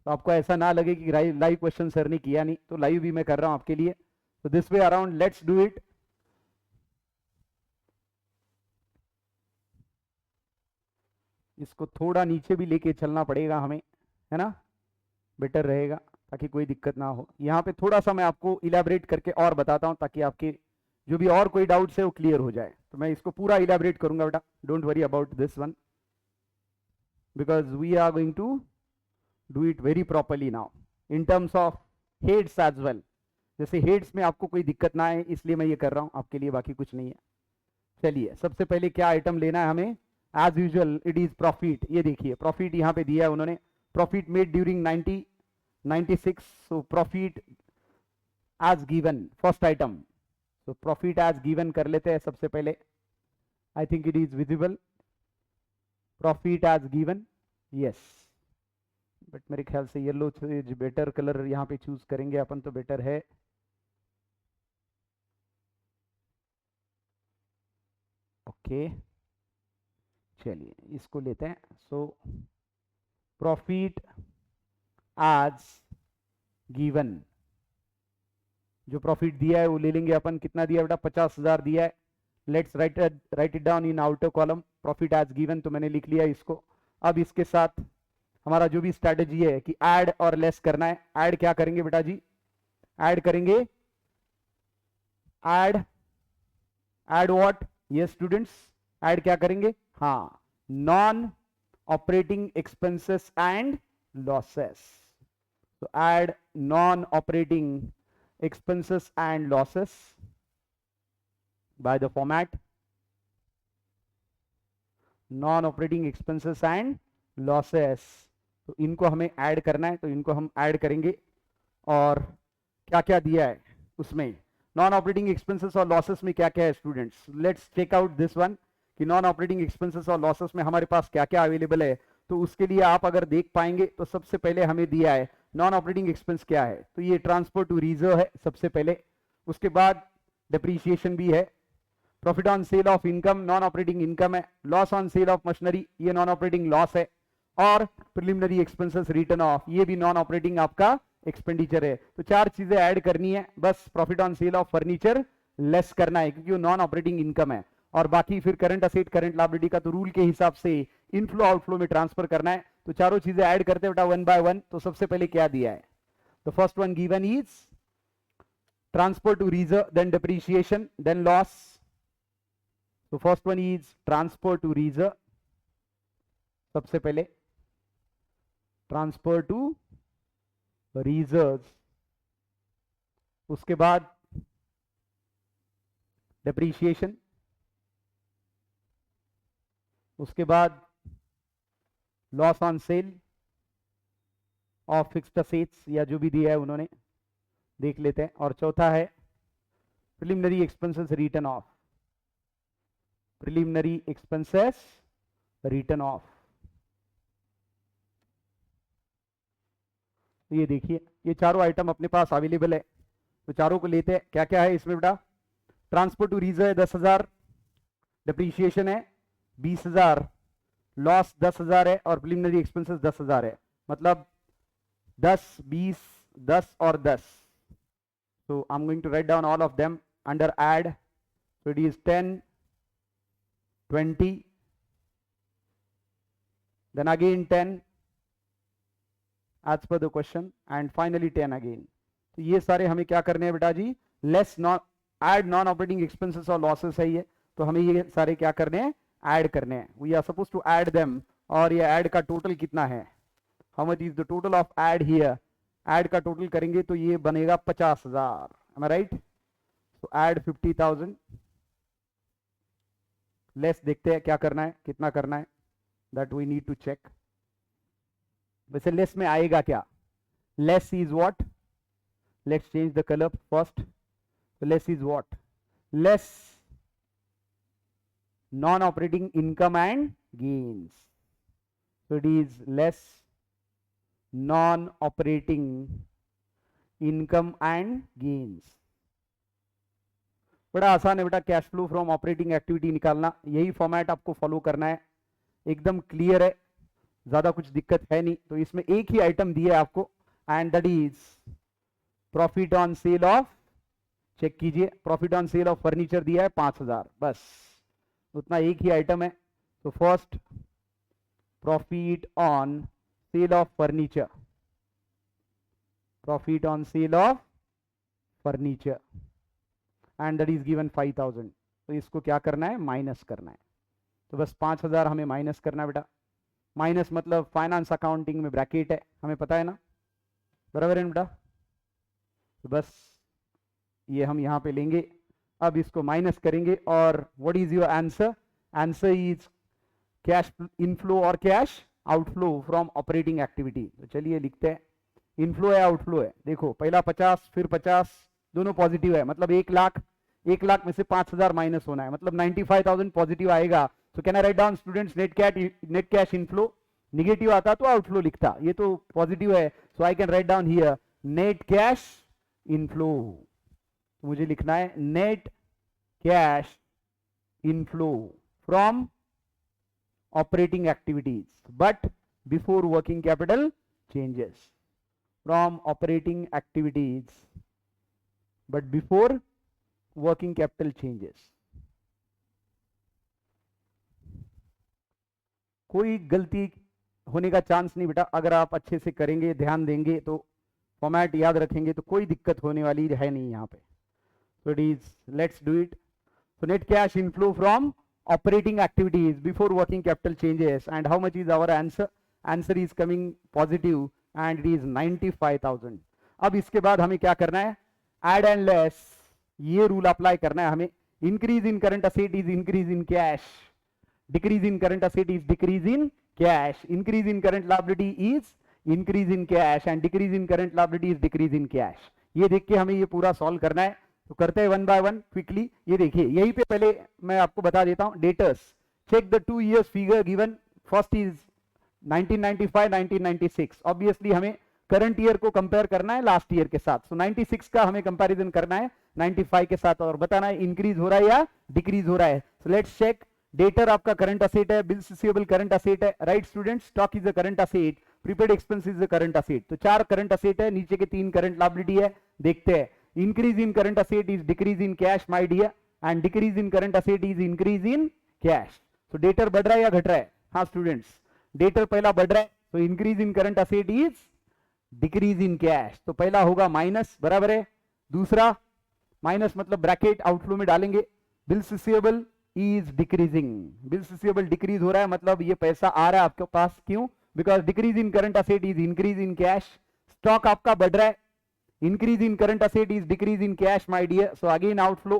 तो आपको ऐसा ना लगे कि लाइव क्वेश्चन सर ने किया नहीं, तो लाइव भी मैं कर रहा हूं आपके लिए. तो this way around let's do it. इसको थोड़ा नीचे भी लेके चलना पड़ेगा हमें, है ना, बेटर रहेगा ताकि कोई दिक्कत ना हो. यहाँ पे थोड़ा सा मैं आपको इलेबरेट करके और बताता हूं ताकि आपके जो भी और कोई डाउट्स है वो क्लियर हो जाए. तो मैं इसको पूरा इलेबरेट करूंगा बेटा, don't worry about this one, because we are going to do it very properly now in terms of heads as well. जैसे heads में आपको कोई दिक्कत ना आए इसलिए मैं ये कर रहा हूं आपके लिए, बाकी कुछ नहीं है. चलिए सबसे पहले क्या आइटम लेना है हमें? As usual it is profit. ये देखिए प्रॉफिट यहाँ पे दिया है उन्होंने, profit made during 1996. So profit as given first item. तो प्रॉफिट एज गिवन कर लेते हैं सबसे पहले. I think it is visible. Profit as given, yes, but मेरे ख्याल से येलो बेटर कलर यहाँ पे चूज करेंगे अपन तो बेटर है। ओके चलिए इसको लेते हैं। सो प्रॉफिट आज गिवन, जो प्रॉफिट दिया है वो ले लेंगे अपन। कितना दिया बेटा? 50,000 दिया है। Let's write it down in outer column. Profit as given तो मैंने लिख लिया इसको। अब इसके साथ हमारा जो भी स्ट्रेटेजी है कि ऐड और लेस करना है। ऐड क्या करेंगे बेटा जी? ऐड करेंगे, ऐड व्हाट? ये स्टूडेंट्स ऐड क्या करेंगे? हाँ, non operating expenses and losses. तो add non operating expenses and losses by the format non operating expenses and losses। तो इनको हमें ऐड करना है, तो इनको हम ऐड करेंगे। और क्या क्या दिया है उसमें? नॉन ऑपरेटिंग एक्सपेंसेस और लॉसेस में क्या क्या है students? Let's check out this one कि नॉन ऑपरेटिंग एक्सपेंसेस और लॉसेस में हमारे पास क्या क्या अवेलेबल है। तो उसके लिए आप अगर देख पाएंगे तो सबसे पहले हमें दिया है नॉन ऑपरेटिंग एक्सपेंस क्या है, तो ये ट्रांसपोर्ट टू रिजर्व है सबसे पहले। उसके बाद डिप्रीशिएशन भी है। Profit on sale of income non operating income है। Loss on sale of machinery ये नॉन ऑपरेटिंग लॉस है। और प्रिलिमिनरी एक्सपेंसेस रिटर्न ऑफ ये भी नॉन ऑपरेटिंग आपका एक्सपेंडिचर है। तो चार चीजें ऐड करनी है बस। Profit on sale of furniture less करना है क्योंकि वो नॉन ऑपरेटिंग इनकम है। और बाकी फिर करंट असेट करंट लायबिलिटी का तो रूल के हिसाब से इनफ्लो आउटफ्लो में ट्रांसफर करना है। तो चारों चीजें ऐड करते बेटा वन बाय वन। तो सबसे पहले क्या दिया है? The first one given is transfer to reserve, then depreciation, then loss. तो first one is transfer to reserve, सबसे पहले ट्रांसफर टू रिजर्व। उसके बाद डिप्रीशिएशन, उसके बाद loss on sale of fixed assets या जो भी दिया है उन्होंने देख लेते हैं। और चौथा है preliminary expenses return of, preliminary expenses return of. ये देखिए ये चारों आइटम अपने पास अवेलेबल है, तो चारों को लेते हैं। क्या क्या है इसमें बेटा? ट्रांसपोर्ट टू रीजर है 10,000, डिप्रीशिएशन है 20,000, लॉस 10,000 है और प्रिलिमिनरी एक्सपेंसेस 10,000 है। मतलब 10, 20, 10 और 10। So I'm going to write down all of them under add. So it is 10, 20, then again 10 as per the question and finally 10 again. तो ये सारे हमें क्या करने हैं बेटा जी? Less non add non operating expenses और लॉसेस है ये, तो हमें ये सारे क्या करने हैं? ऐड करने हैं। We are suppose to add them. और ये ऐड का टोटल कितना है? How much is the total of add here? Add का टोटल करेंगे तो ये बनेगा 50,000। am I right? तो ऐड 50,000 लेस देखते हैं क्या करना है, कितना करना है, that we need to check. वैसे लेस में आएगा क्या? Less is what? Let's change the colour first. Less is what? Less non operating income and gains. so it is less non-operating income and gains। बड़ा आसान है बेटा cash flow from operating activity निकालना। यही format आपको follow करना है, एकदम क्लियर है, ज्यादा कुछ दिक्कत है नहीं। तो इसमें एक ही आइटम दिया है आपको and that is profit on sale of, check कीजिए, profit on sale of furniture दिया है 5,000, बस उतना एक ही आइटम है। तो first profit on sale of furniture, profit on sale of furniture and that is given 5,000। तो इसको क्या करना है? माइनस करना है। तो बस 5,000 हमें माइनस करना है बेटा। माइनस मतलब फाइनेंस अकाउंटिंग में ब्रैकेट है, हमें पता है ना, बराबर है बेटा। तो बस ये हम यहां पे लेंगे। अब इसको माइनस करेंगे और what is your answer? Answer is cash inflow और cash outflow from operating activity. तो चलिए लिखते हैं, इनफ्लो है आउटफ्लो है। देखो पहला 50 फिर 50 दोनों पॉजिटिव है, मतलब 1,00,000, 1,00,000 में से 5,000 माइनस होना है, मतलब 95,000 पॉजिटिव आएगा। So can I write down students net cash inflow? Negative आता तो आउटफ्लो लिखता, ये तो पॉजिटिव है, so I can write down here net cash inflow. मुझे लिखना है net cash inflow from operating activities but before working capital changes, from operating activities but before working capital changes. कोई गलती होने का चांस नहीं बेटा, अगर आप अच्छे से करेंगे, ध्यान देंगे तो फॉर्मेट याद रखेंगे तो कोई दिक्कत होने वाली है नहीं यहाँ पे। So it is, let's do it. So net cash inflow from operating activities before working capital changes, and how much is our answer? Answer is coming positive and it is 95,000. अब इसके बाद हमें क्या करना है? Add and less, ये rule apply करना है हमें। Increase in current asset is increase in cash, decrease in current asset is decrease in cash, increase in current liability is increase in cash and decrease in current liability is decrease in cash। ये देख के हमें ये पूरा solve करना है, तो करते हैं वन बाय वन क्विकली। ये देखिए यहीं पे पहले मैं आपको बता देता हूं debtors. Check the 2 years figure given, first is 1995 1996। Obviously हमें करंट ईयर को कंपेयर करना है लास्ट ईयर के साथ, सो 96 का हमें कंपैरिजन करना है 95 के साथ और बताना है इंक्रीज हो रहा है या डिक्रीज हो रहा है। So let's check. डेटर आपका करंट असेट है, बिल्स रिसीवेबल करंट असेट है, right students? Stock is the current asset, prepaid expense is the current asset. तो 4 करंट असेट है, नीचे के 3 करंट लायबिलिटी है। देखते हैं, increase in current asset is decrease in cash my dear and decrease in current asset is increase in cash। so debtor बढ़ रहा है या घट रहा है? हाँ स्टूडेंट्स, debtor पहला बढ़ रहा है, तो increase in current asset is decrease in cash। तो पहला होगा माइनस, बराबर है। दूसरा माइनस मतलब ब्रैकेट आउटफ्लो में डालेंगे, bills receivable is decreasing, bills receivable decrease हो रहा है, मतलब ये पैसा आ रहा है आपके पास, क्यों? Because decrease in current asset is increase in cash. Stock आपका बढ़ रहा है, increase in current asset is decrease in cash my dear, so again outflow।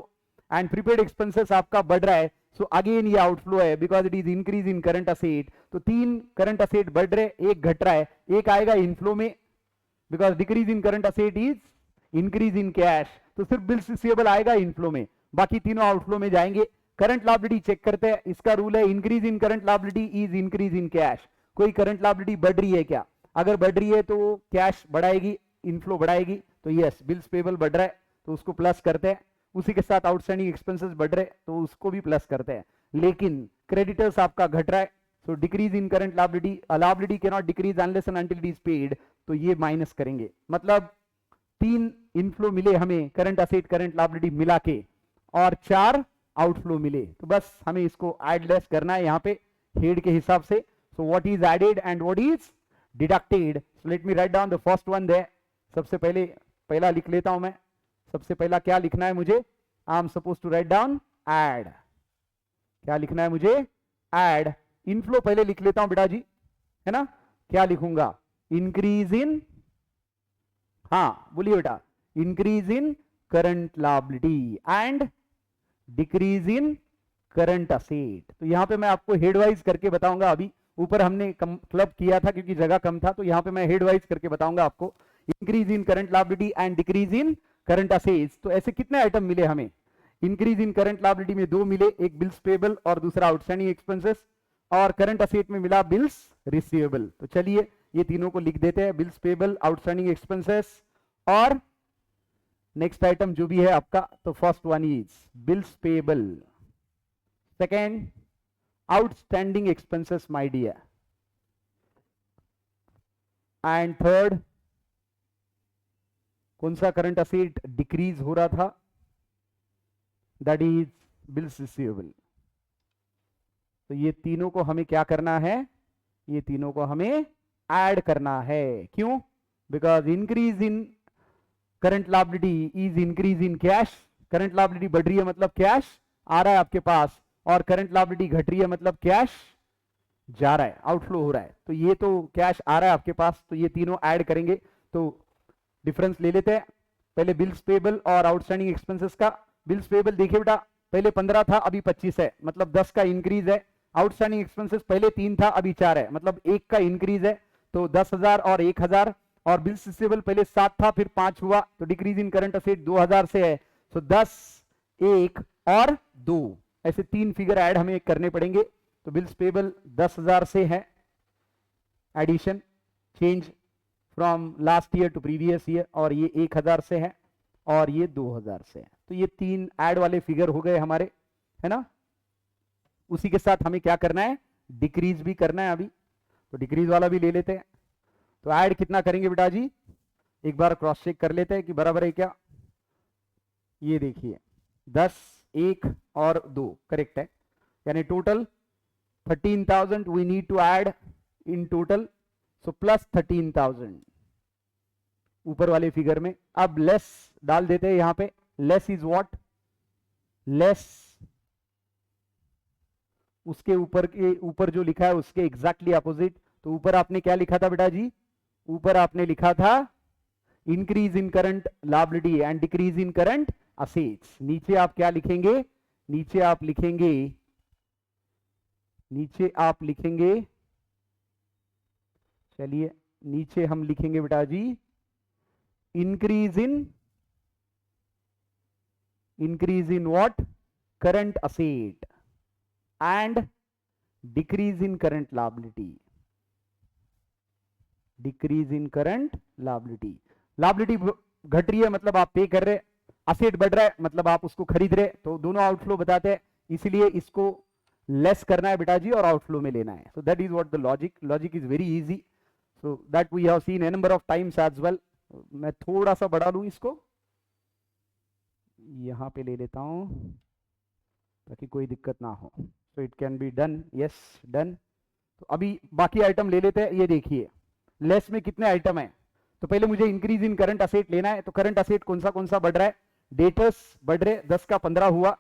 and prepaid expenses आपका बढ़ रहा है, so again ये outflow है because it is increase in current asset। तो 3 current asset बढ़ रहे, एक घट रहा है, एक आएगा inflow में because decrease in current asset is increase in cash। तो सिर्फ bills receivable आएगा inflow में, बाकी तीनों outflow में जाएंगे। current liability चेक करते हैं, इसका रूल है increase in current liability is increase in cash। कोई current liability बढ़ रही है क्या? अगर बढ़ रही है तो कैश बढ़ाएगी, इनफ्लो बढ़ाएगी, तो यस बिल्स पेबल बढ़ रहा है तो उसको प्लस करते हैं। उसी के साथ आउटस्टैंडिंग एक्सपेंसेस बढ़ रहे तो उसको भी प्लस करते हैं। लेकिन क्रेडिटर्स आपका घट रहा है, so decrease in current liability, liability can not decrease unless and until it is paid, तो ये माइनस करेंगे। मतलब 3 इनफ्लो मिले हमें करंट असेट करंट लायबिलिटी मिला के, और 4 आउटफ्लो मिले, तो बस हमें इसको एड लेस करना है यहाँ पे हेड के हिसाब से। So what is added and what is deducted? So let me write down the first one there. सबसे पहले पहला लिख लेता हूं मैं। सबसे पहला क्या लिखना है मुझे? I am suppose to write down add. क्या लिखना है मुझे? एड। इनफ्लो पहले लिख लेता हूं बेटा जी, है ना? क्या लिखूंगा? इंक्रीज इन, हाँ बोलिए बेटा, increase in current liability and decrease in current asset. तो यहां पे मैं आपको हेड वाइज करके बताऊंगा। अभी ऊपर हमने क्लब किया था क्योंकि जगह कम था, तो यहां पे मैं हेड वाइज करके बताऊंगा आपको। Increase in current liability and decrease in current assets. तो ऐसे कितने आइटम मिले हमें? इंक्रीज इन करंट लायबिलिटी में 2 मिले, एक बिल्स पेबल और दूसरा आउटस्टैंडिंग एक्सपेंसेस, और करंट असेट में मिला बिल्स रिसीवेबल। तो चलिए ये तीनों को लिख देते हैं, बिल्स पेबल, आउटस्टैंडिंग एक्सपेंसेस और नेक्स्ट आइटम जो भी है आपका। तो first one is bills payable, second outstanding expenses my dear, and third कौन सा करंट असेट डिक्रीज हो रहा था? That is bills receivable. तो ये तीनों को हमें क्या करना है? ये तीनों को हमें ऐड करना है। क्यों? Because increase in current liability is increase in cash. Current liability बढ़ रही है मतलब कैश आ रहा है आपके पास, और करंट लायबिलिटी घट रही है मतलब कैश जा रहा है, आउटफ्लो हो रहा है। तो ये तो कैश आ रहा है आपके पास, तो ये तीनों ऐड करेंगे। तो डिफरेंस ले लेते हैं पहले बिल्स पेबल और आउटस्टैंडिंग एक्सपेंसेस का। बिल्स पेबल देखिए बेटा, पहले 15 था अभी 25 है, मतलब 10 का इंक्रीज है। आउटस्टैंडिंग एक्सपेंसेस पहले 3 था अभी 4 है, मतलब 1 का इंक्रीज है। तो 10,000 और 1,000, और बिल्स रिसीवेबल पहले 7 था फिर 5 हुआ, तो डिक्रीज इन करंट असेट 2,000 से है। तो 10, 1 और 2, ऐसे 3 फिगर ऐड हमें करने पड़ेंगे। तो बिल्स पेबल 10,000 से है, addition change from last year to previous year, और ये 1000 से है और ये 2000 से है। तो ये 3 ऐड वाले फिगर हो गए हमारे, है ना। उसी के साथ हमें क्या करना है, डिक्रीज भी करना है अभी, तो डिक्रीज वाला भी ले लेते हैं। तो ऐड कितना करेंगे बेटा जी, एक बार क्रॉस चेक कर लेते हैं कि बराबर है क्या। ये देखिए 10, 1 और 2 करेक्ट है, यानी total 13,000 we need to add in total, so plus 13,000 ऊपर वाले फिगर में। अब लेस डाल देते हैं यहां पे, लेस इज व्हाट, लेस उसके ऊपर जो लिखा है उसके एग्जैक्टली अपोजिट। तो ऊपर आपने क्या लिखा था बेटा जी, ऊपर आपने लिखा था increase in current liability and decrease in current assets. नीचे आप क्या लिखेंगे, नीचे आप लिखेंगे, नीचे आप लिखेंगे, चलिए नीचे हम लिखेंगे बेटा जी increase in what, current asset and decrease in current liability, decrease in current liability. Liability घट रही है मतलब आप पे कर रहे, असेट बढ़ रहा है मतलब आप उसको खरीद रहे, तो दोनों आउटफ्लो बताते हैं, इसलिए इसको लेस करना है बेटा जी और आउटफ्लो में लेना है। So that is what the logic is very easy, so that we have seen a number of times as well. मैं थोड़ा सा बढ़ा लूं इसको, यहां पे ले लेता हूं ताकि कोई दिक्कत ना हो। So it can be done, yes done. तो अभी बाकी आइटम ले लेते हैं। ये देखिए लेस में कितने आइटम है, तो पहले मुझे इंक्रीज इन करंट असेट लेना है। तो करंट असेट कौन सा बढ़ रहा है, डेटर्स बढ़ रहे, 10 का 15 हुआ,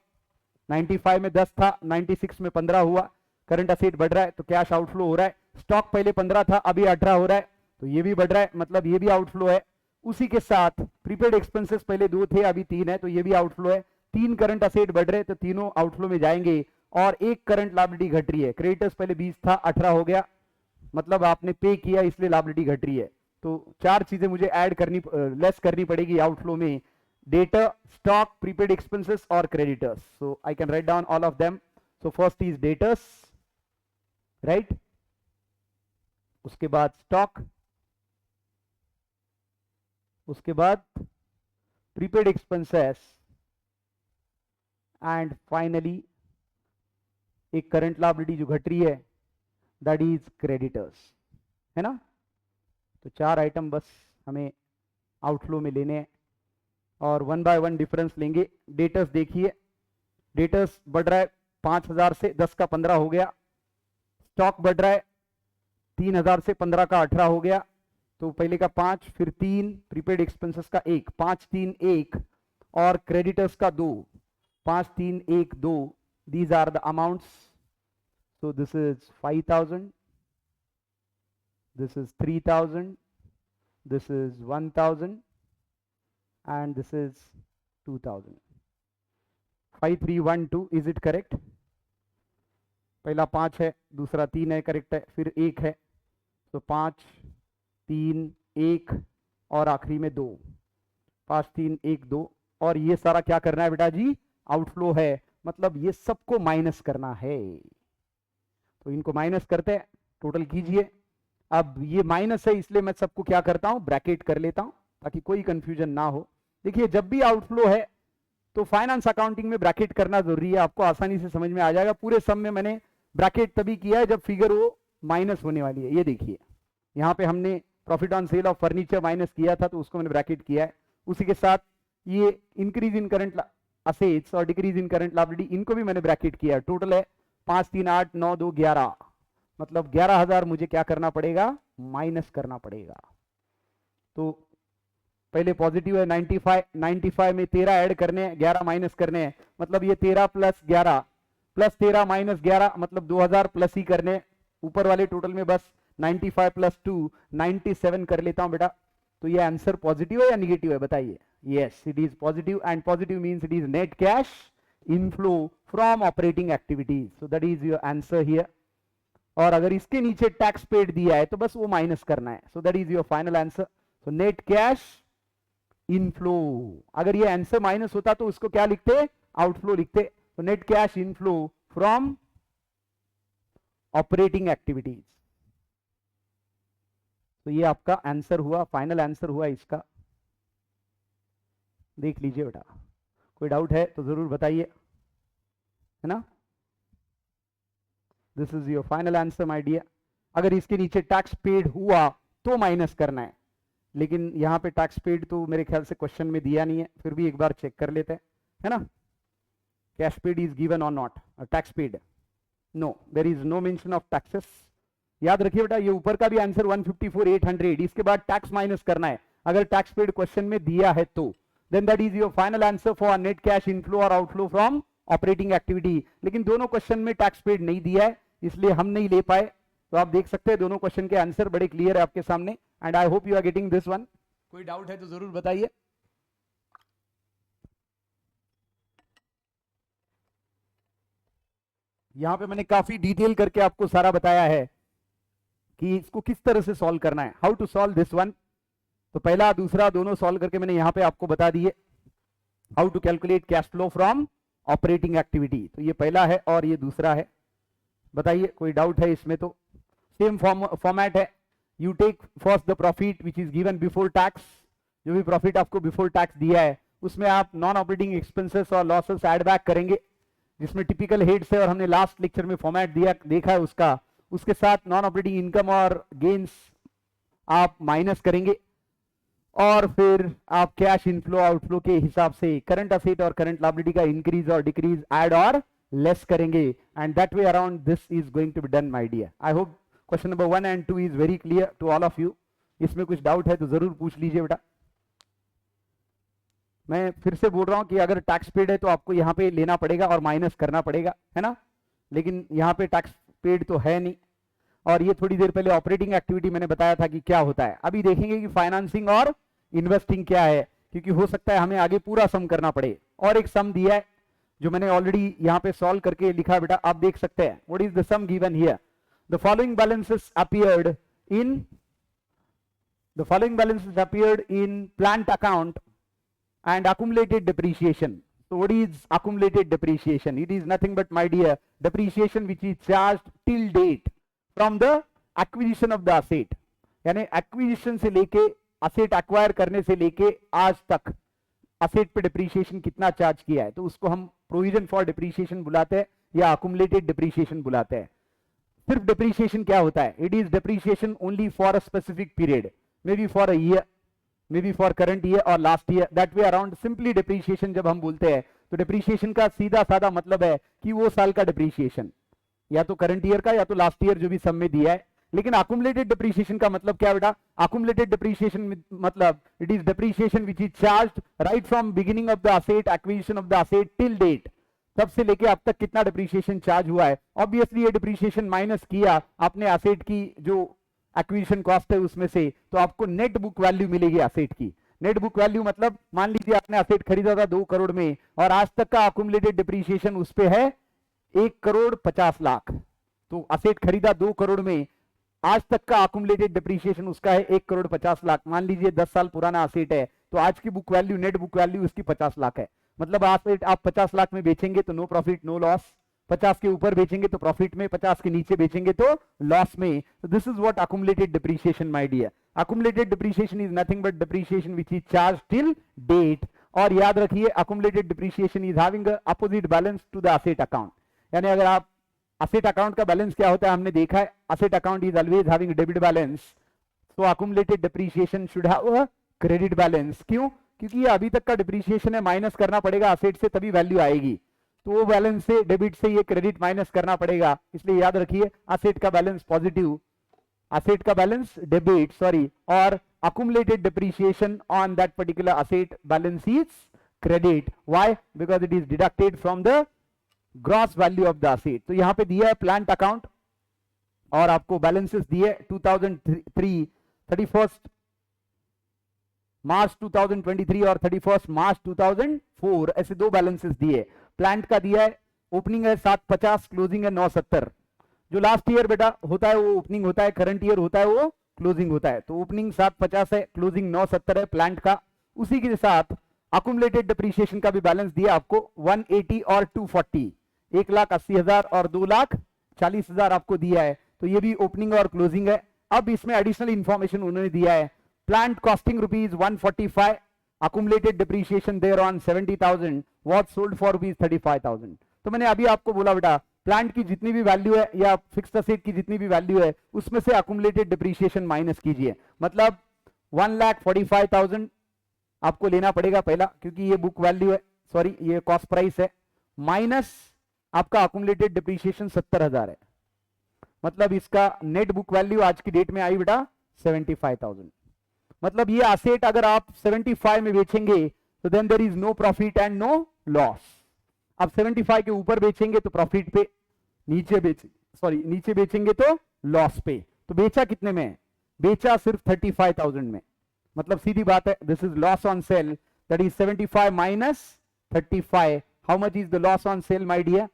95 में 10 था, 96 में 15 हुआ, करंट असेट बढ़ रहा है तो कैश आउटफ्लो हो रहा है। स्टॉक पहले 15 था अभी 18 हो रहा है, तो ये भी बढ़ रहा है मतलब ये भी आउटफ्लो है। उसी के साथ प्रीपेड एक्सपेंसेस पहले 2 थे अभी 3 है, तो ये भी आउटफ्लो है। 3 करंट असेट बढ़ रहे तो तीनों आउटफ्लो में जाएंगे, और 1 करंट लायबिलिटी घट रही है। क्रेडिटर्स पहले 20 था 18 हो गया, मतलब आपने पे किया इसलिए लायबिलिटी घट रही है। तो 4 चीजें मुझे ऐड करनी, लेस करनी पड़ेगी आउटफ्लो में, डेटा, स्टॉक, प्रीपेड एक्सपेंसेस और creditors. So I can write down all of them. So first is debtors, right, उसके बाद स्टॉक, उसके बाद प्रीपेड एक्सपेंसेस एंड फाइनली एक करंट लायबिलिटी जो घट रही है दैट इज क्रेडिटर्स, है ना। तो 4 आइटम बस हमें आउटफ्लो में लेने हैं और 1 बाय 1 डिफरेंस लेंगे। डेटर्स देखिए, डेटर्स बढ़ रहा है 5000 से 10 का 15 हो गया, स्टॉक बढ़ रहा है 3000 से 15 का 18 हो गया, तो पहले का 5 फिर 3, प्रीपेड एक्सपेंसेस का 1, 5 3 1 और क्रेडिटर्स का 2, 5 3 1 2, these are the amounts. So this is 5000, this is 3000, this is 1000 and this is 2000. 5312, is it correct? पहला 5 है, दूसरा 3 है, करेक्ट है, फिर 1 है, तो 5 3 1 और आखिरी में 2, 5 3 1 2, और ये सारा क्या करना है बेटा जी, आउटफ्लो है, मतलब ये सबको माइनस करना है। तो इनको माइनस करते हैं, टोटल कीजिए। अब ये माइनस है इसलिए मैं सबको क्या करता हूं, ब्रैकेट कर लेता हूं ताकि कोई कंफ्यूजन ना हो। देखिए जब भी आउटफ्लो है तो फाइनेंस अकाउंटिंग में ब्रैकेट करना जरूरी है, आपको आसानी से समझ में आ जाएगा। पूरे सम में मैंने ब्रैकेट तभी किया है जब फिगर वो माइनस होने वाली है। ये देखिए यहाँ पे हमने profit on sale of furniture minus किया था तो उसको मैंने ब्रैकेट किया है। उसी के साथ ये इंक्रीज इन करंट असेट्स और डिक्रीज इन करंट लायबिलिटी, इनको भी मैंने ब्रैकेट किया है। टोटल है 5 3 8 9 2 11, मतलब 11,000 मुझे क्या करना पड़ेगा, माइनस करना पड़ेगा। तो पहले पॉजिटिव है 95, 95 में 13 ऐड करने हैं, 11 माइनस करने हैं, मतलब ये 13 प्लस 11 प्लस 13 माइनस 11, मतलब 2000 प्लस ही करने। ऊपर वाले टोटल में बस 95 प्लस 2 97 कर लेता हूं बेटा। तो ये आंसर पॉजिटिव है या निगेटिव है बताइए। Yes it is positive, and positive means it is net cash inflow from operating activities, so that is your answer here. और अगर इसके नीचे टैक्स पेड दिया है तो बस वो माइनस करना है, so that is your final answer. So net cash inflow, अगर ये आंसर माइनस होता तो उसको क्या लिखते, आउटफ्लो लिखते। तो net cash inflow from operating activities, तो ये आपका आंसर हुआ, फाइनल आंसर हुआ इसका। देख लीजिए बेटा, कोई डाउट है तो जरूर बताइए, है ना। This is your final answer my dear. अगर इसके नीचे टैक्स पेड हुआ तो माइनस करना है, लेकिन यहां पे टैक्स पेड तो मेरे ख्याल से क्वेश्चन में दिया नहीं है, फिर भी एक बार चेक कर लेते हैं, है ना। कैश पेड इज गिवन और not, tax paid no, there is no mention of taxes. याद रखिए बेटा, ये ऊपर का भी आंसर 154,800, इसके बाद टैक्स माइनस करना है। अगर टैक्स पेड क्वेश्चन में दिया है तो then that is your final answer for net cash inflow और आउटफ्लो फ्रॉम ऑपरेटिंग एक्टिविटी। लेकिन दोनों क्वेश्चन में टैक्स पेड नहीं दिया है, इसलिए हम नहीं ले पाए। तो आप देख सकते हैं दोनों क्वेश्चन के आंसर बड़े क्लियर है आपके सामने, and I hope you are getting this one. कोई डाउट है तो जरूर बताइए। यहां पे मैंने काफी डिटेल करके आपको सारा बताया है कि इसको किस तरह से सॉल्व करना है, how to solve this one. तो पहला दूसरा दोनों सॉल्व करके मैंने यहां पे आपको बता दिए, how to calculate cash flow from operating activity. तो ये पहला है और ये दूसरा है। बताइए कोई डाउट है इसमें? तो सेम फॉर्मेट है, you take first the profit which is given before tax. जो भी प्रॉफिट आपको बिफोर टैक्स दिया है उसमें आप नॉन ऑपरेटिंग एक्सपेंसेस और लॉसेस एड बैक करेंगे, जिसमें टिपिकल हेड्स है और हमने लास्ट लेक्चर में फॉर्मेट दिया देखा है उसका। उसके साथ नॉन ऑपरेटिंग इनकम और गेन्स आप माइनस करेंगे, और फिर आप कैश इनफ्लो आउटफ्लो के हिसाब से करंट असेट और करंट लायबिलिटी का इंक्रीज और डिक्रीज ऐड और लेस करेंगे, and that way around this is going to be done my dear. I hope question number 1 and 2 is very clear to all of you. इसमें कुछ doubt है तो जरूर पूछ लीजिए बेटा। मैं फिर से बोल रहा हूं कि अगर टैक्स पेड है तो आपको यहां पे लेना पड़ेगा और माइनस करना पड़ेगा, है ना। लेकिन यहां पे टैक्स पेड तो है नहीं। और ये थोड़ी देर पहले ऑपरेटिंग एक्टिविटी मैंने बताया था कि क्या होता है। अभी देखेंगे कि फाइनेंसिंग और इन्वेस्टिंग क्या है, क्योंकि हो सकता है हमें आगे पूरा सम करना पड़े। और एक सम दिया है जो मैंने ऑलरेडी यहां पे सॉल्व करके लिखा बेटा, आप देख सकते हैं। What is the sum given here? The following balances appeared in plant account and accumulated depreciation. So what is accumulated depreciation? It is nothing but, my dear, depreciation which is charged till date from the acquisition of the asset. यानी acquisition से लेके asset acquire करने से लेके आज तक asset पे depreciation कितना चार्ज किया है, तो उसको हम provision for depreciation बुलाते हैं या accumulated depreciation बुलाते हैं। सिर्फ depreciation क्या होता है? It is depreciation only for a specific period, maybe for a year, maybe for current year or last year, that way around। simply depreciation जब हम बोलते हैं तो depreciation का सीधा साधा मतलब है कि वो साल का depreciation, या तो current year का या तो last year जो भी सम में दिया है। लेकिन accumulated depreciation का मतलब क्या बेटा? accumulated depreciation मतलब it is depreciation which is charged right from beginning of the asset acquisition of the asset till date, तब से लेके अब तक कितना depreciation चार्ज हुआ है। ऑब्वियसली ये depreciation माइनस किया आपने asset की जो एक्विजिशन कॉस्ट है उसमें से, तो आपको नेट बुक वैल्यू मिलेगी एसेट की। नेट बुक वैल्यू मतलब मान लीजिए आपने एसेट खरीदा था 2 करोड़ में और आज तक का अकुमुलेटेड डिप्रीशिएशन उस पे है 1,50,00,000। तो एसेट खरीदा 2 करोड़ में, आज तक का अकुमुलेटेड डिप्रीशिएशन उसका है 1,50,00,000। मान लीजिए 10 साल पुराना एसेट है, तो आज की book value, net book value उसकी 50 लाख है। मतलब एसेट आप 50 लाख में बेचेंगे तो नो प्रॉफिट नो लॉस, 50 के ऊपर बेचेंगे तो प्रॉफिट में, 50 के नीचे बेचेंगे तो लॉस में। This is what accumulated depreciation, my dear। accumulated depreciation is nothing but depreciation which is charged till date। और याद रखिए accumulated depreciation is having a opposite balance to the asset account। यानी अगर आप asset account का balance क्या होता है हमने देखा है, asset account is always having debit balance, so accumulated depreciation should have a credit balance। क्यों? क्योंकि ये अभी तक का डिप्रीशिएशन है, माइनस करना पड़ेगा एसेट से तभी वैल्यू आएगी। तो वो बैलेंस से, डेबिट से ये क्रेडिट माइनस करना पड़ेगा। इसलिए याद रखिए एसेट का बैलेंस पॉजिटिव, एसेट का बैलेंस डेबिट, सॉरी, और accumulated depreciation on that particular asset balance is credit। why? because it is deducted from the gross value of the asset। तो यहां पे दिया है प्लांट अकाउंट और आपको बैलेंसेस दिए 2003 31 मार्च 2023 और 31 मार्च 2004, ऐसे 2 बैलेंसेस दिए। प्लांट का दिया है ओपनिंग है 750, क्लोजिंग है 970। जो लास्ट ईयर बेटा होता है वो ओपनिंग होता है, करंट ईयर होता है वो क्लोजिंग होता है। तो ओपनिंग 750 है, क्लोजिंग 970 है प्लांट का। उसी के साथ अकुमुलेटेड डिप्रीशिएशन का भी बैलेंस दिया आपको 180 और 240, 1,80,000 और 2,40,000 आपको दिया है। तो ये भी ओपनिंग और क्लोजिंग है। अब इसमें एडिशनल इंफॉर्मेशन उन्होंने दिया है, plant costing rupees 145, accumulated depreciation there on 70,000 was sold for rupees 35,000। तो मैंने अभी आपको बोला बेटा, प्लांट की जितनी भी वैल्यू है या फिक्स्ड असेट की जितनी भी वैल्यू है उसमें से accumulated depreciation माइनस कीजिए, मतलब 1,45,000 आपको लेना पड़ेगा पहला, क्योंकि ये बुक वैल्यू है, सॉरी ये कॉस्ट प्राइस है, माइनस आपका accumulated depreciation 70,000 है, मतलब इसका नेट बुक वैल्यू आज की डेट में आई बेटा 75,000। मतलब ये असेट अगर आप 75 में बेचेंगे तो then there is no profit and no loss. अब 75 के ऊपर बेचेंगे तो प्रॉफिट पे, नीचे बेचेंगे तो लॉस पे। तो बेचा कितने में? बेचा सिर्फ 35,000 में, मतलब सीधी बात है, this is loss on sale, that is 75 minus 35। How much is the loss on sale my dear?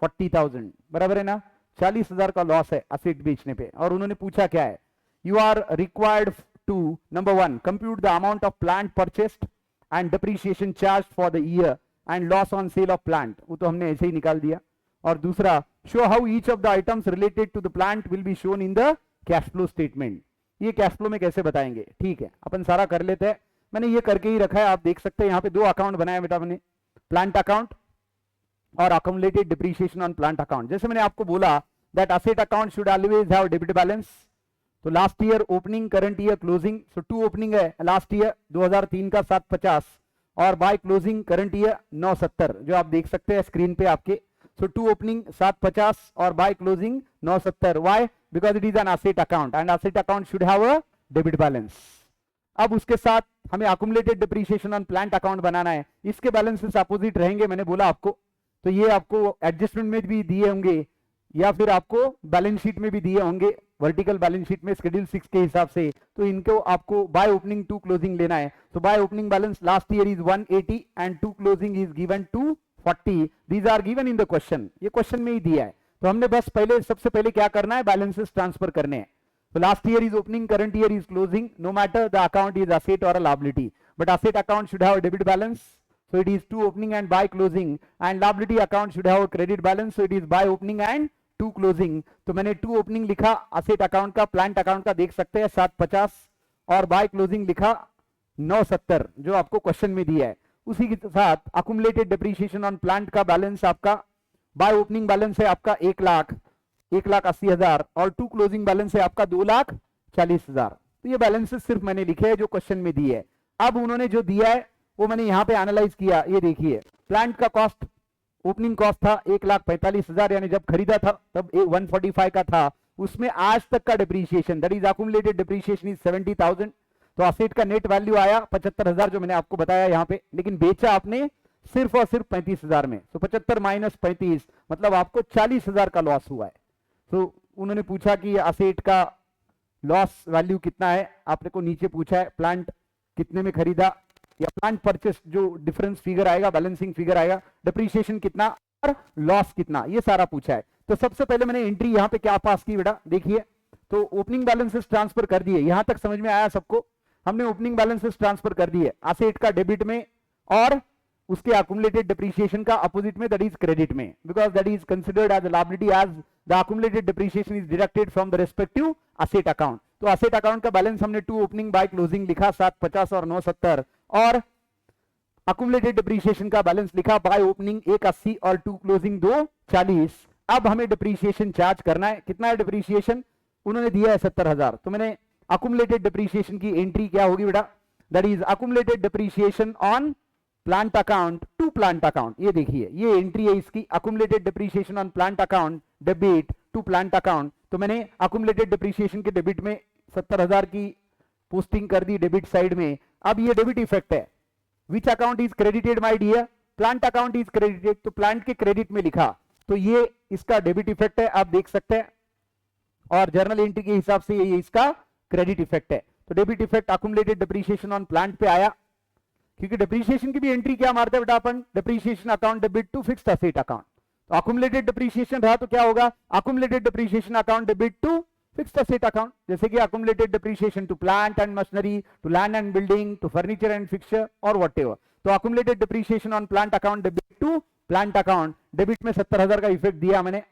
40,000, बराबर है ना? 40,000 का लॉस है असेट बेचने पे। और उन्होंने पूछा क्या है, you are required to number 1 compute the amount of plant purchased and depreciation charged for the year and loss on sale of plant, वो तो हमने ऐसे ही निकाल दिया। और दूसरा, show how each of the items related to the plant will be shown in the cash flow statement। ये cash flow में कैसे बताएंगे? ठीक है, अपन सारा कर लेते हैं, मैंने ये करके ही रखा है, आप देख सकते हैं यहाँ पे दो अकाउंट बनाया बेटा मैंने, प्लांट अकाउंट और accumulated depreciation on plant account। जैसे मैंने आपको बोला that asset account should always have debit balance, तो last year opening, current year closing, so 2 opening है लास्ट ईयर 2003 का 750 और बाय क्लोजिंग करंट ईयर 970, जो आप देख सकते हैं स्क्रीन पे आपके। सो 2 ओपनिंग 750 और by closing 970। Why? Because it is an asset account and asset account should have a debit balance. अब उसके साथ हमें accumulated depreciation on plant account बनाना है, इसके बैलेंसेस अपोजिट रहेंगे, मैंने बोला आपको। तो ये आपको एडजस्टमेंट में भी दिए होंगे या फिर आपको बैलेंस शीट में भी दिए होंगे, वर्टिकल बैलेंस शीट में शेड्यूल 6 के हिसाब से। तो इनको आपको बाय ओपनिंग टू क्लोजिंग लेना है। तो by opening balance last year is 180 and to closing is given 240। These are given in the question, ये क्वेश्चन में ही दिया है। तो हमने बस पहले, सबसे पहले क्या करना है, बैलेंसेस ट्रांसफर करने हैं। तो last year is opening, current year is closing, no matter the account is asset और a liability, but asset account should have a debit balance, so it is to opening and by closing, and liability account should have a credit balance, so it is by opening and to closing. तो मैंने 2 opening लिखा asset account का, plant account का देख सकते हैं 750 और by closing लिखा 970, जो आपको क्वेश्चन में दिया है। उसी के साथ अकुमुलेटेड डेप्रिसिएशन ऑन प्लांट का बैलेंस आपका बाय ओपनिंग बैलेंस है आपका 1,80,000 और टू क्लोजिंग बैलेंस है आपका 2,40,000। तो ये बैलेंसेस सिर्फ मैंने लिखे हैं जो क्वेश्चन में दिए है। अब उन्होंने जो दिया है वो मैंने यहाँ पे एनालाइज किया। ये देखिए, प्लांट का कॉस्ट, ओपनिंग कॉस्ट था 1,45,000, यानी जब खरीदा था तब 145 का था, उसमें आज तक का depreciation that is accumulated depreciation is 70,000। तो असेट का नेट वैल्यू आया 75,000 जो मैंने आपको बताया यहाँ पे, लेकिन बेचा आपने सिर्फ और सिर्फ 35,000 में। तो 75 माइनस 35 मतलब आपको 40,000 का लॉस हुआ है। तो उन्होंने पूछा कि असेट का लॉस वैल्यू कितना है, आपने को नीचे पूछा है प्लांट कितने में खरीदा या प्लांट परचेस, जो डिफरेंस फिगर आएगा, बैलेंसिंग फिगर आएगा, डिप्रीशिएशन कितना और लॉस कितना, ये सारा पूछा है। तो सबसे पहले मैंने एंट्री यहाँ पे क्या पास की बेटा, देखिए। तो ओपनिंग बैलेंसेस ट्रांसफर कर दिए, यहां तक समझ में आया सबको? हमने ओपनिंग बैलेंसेस ट्रांसफर कर दिए, असेट का डेबिट में और उसके अकुमुलेटेड डिप्रीशिएशन का अपोजिट में, दैट इज क्रेडिट में, because that is considered as a liability as the accumulated depreciation is deducted from the respective asset account. तो असेट अकाउंट का बैलेंस हमने 2 ओपनिंग बाय क्लोजिंग लिखा 750 और 970, और अकुमुलेटेड डिप्रीशिएशन का बैलेंस लिखा बाय ओपनिंग 180 और 2 क्लोजिंग 240। अब हमें डिप्रीशिएशन चार्ज करना है, कितना है डिप्रीशिएशन, उन्होंने दिया है 70,000। तो मैंने अकुमुलेटेड डिप्रीशिएशन की एंट्री क्या होगी बेटा, that is accumulated depreciation on plant account to plant account. ये देखिए, ये एंट्री है इसकी, accumulated depreciation on plant account debit to plant account. तो मैंने अकुमुलेटेड डिप्रीशिएशन के डेबिट में 70,000 की पोस्टिंग कर दी डेबिट साइड में। अब ये डेबिट इफेक्ट है, which account is credited my dear, plant account is credited, तो प्लांट के क्रेडिट में लिखा, तो ये इसका डेबिट इफेक्ट है, आप देख सकते हैं। और जर्नल एंट्री के हिसाब से ये इसका क्रेडिट इफेक्ट है। तो debit effect accumulated depreciation on plant पे आया, क्योंकि डिप्रीशिएशन की भी एंट्री क्या मारते हैं बेटा अपन, depreciation account debit to fixed asset account. तो अकुमुलेटेड डिप्रीशिएशन रहा तो क्या होगा, accumulated depreciation account debit to fixed asset account, जैसे कि accumulated depreciation to plant and machinery, to land and building, to furniture and fixture और whatever. तो accumulated depreciation on plant account debit to plant account, debit में 70,000 का effect दिया मैंने,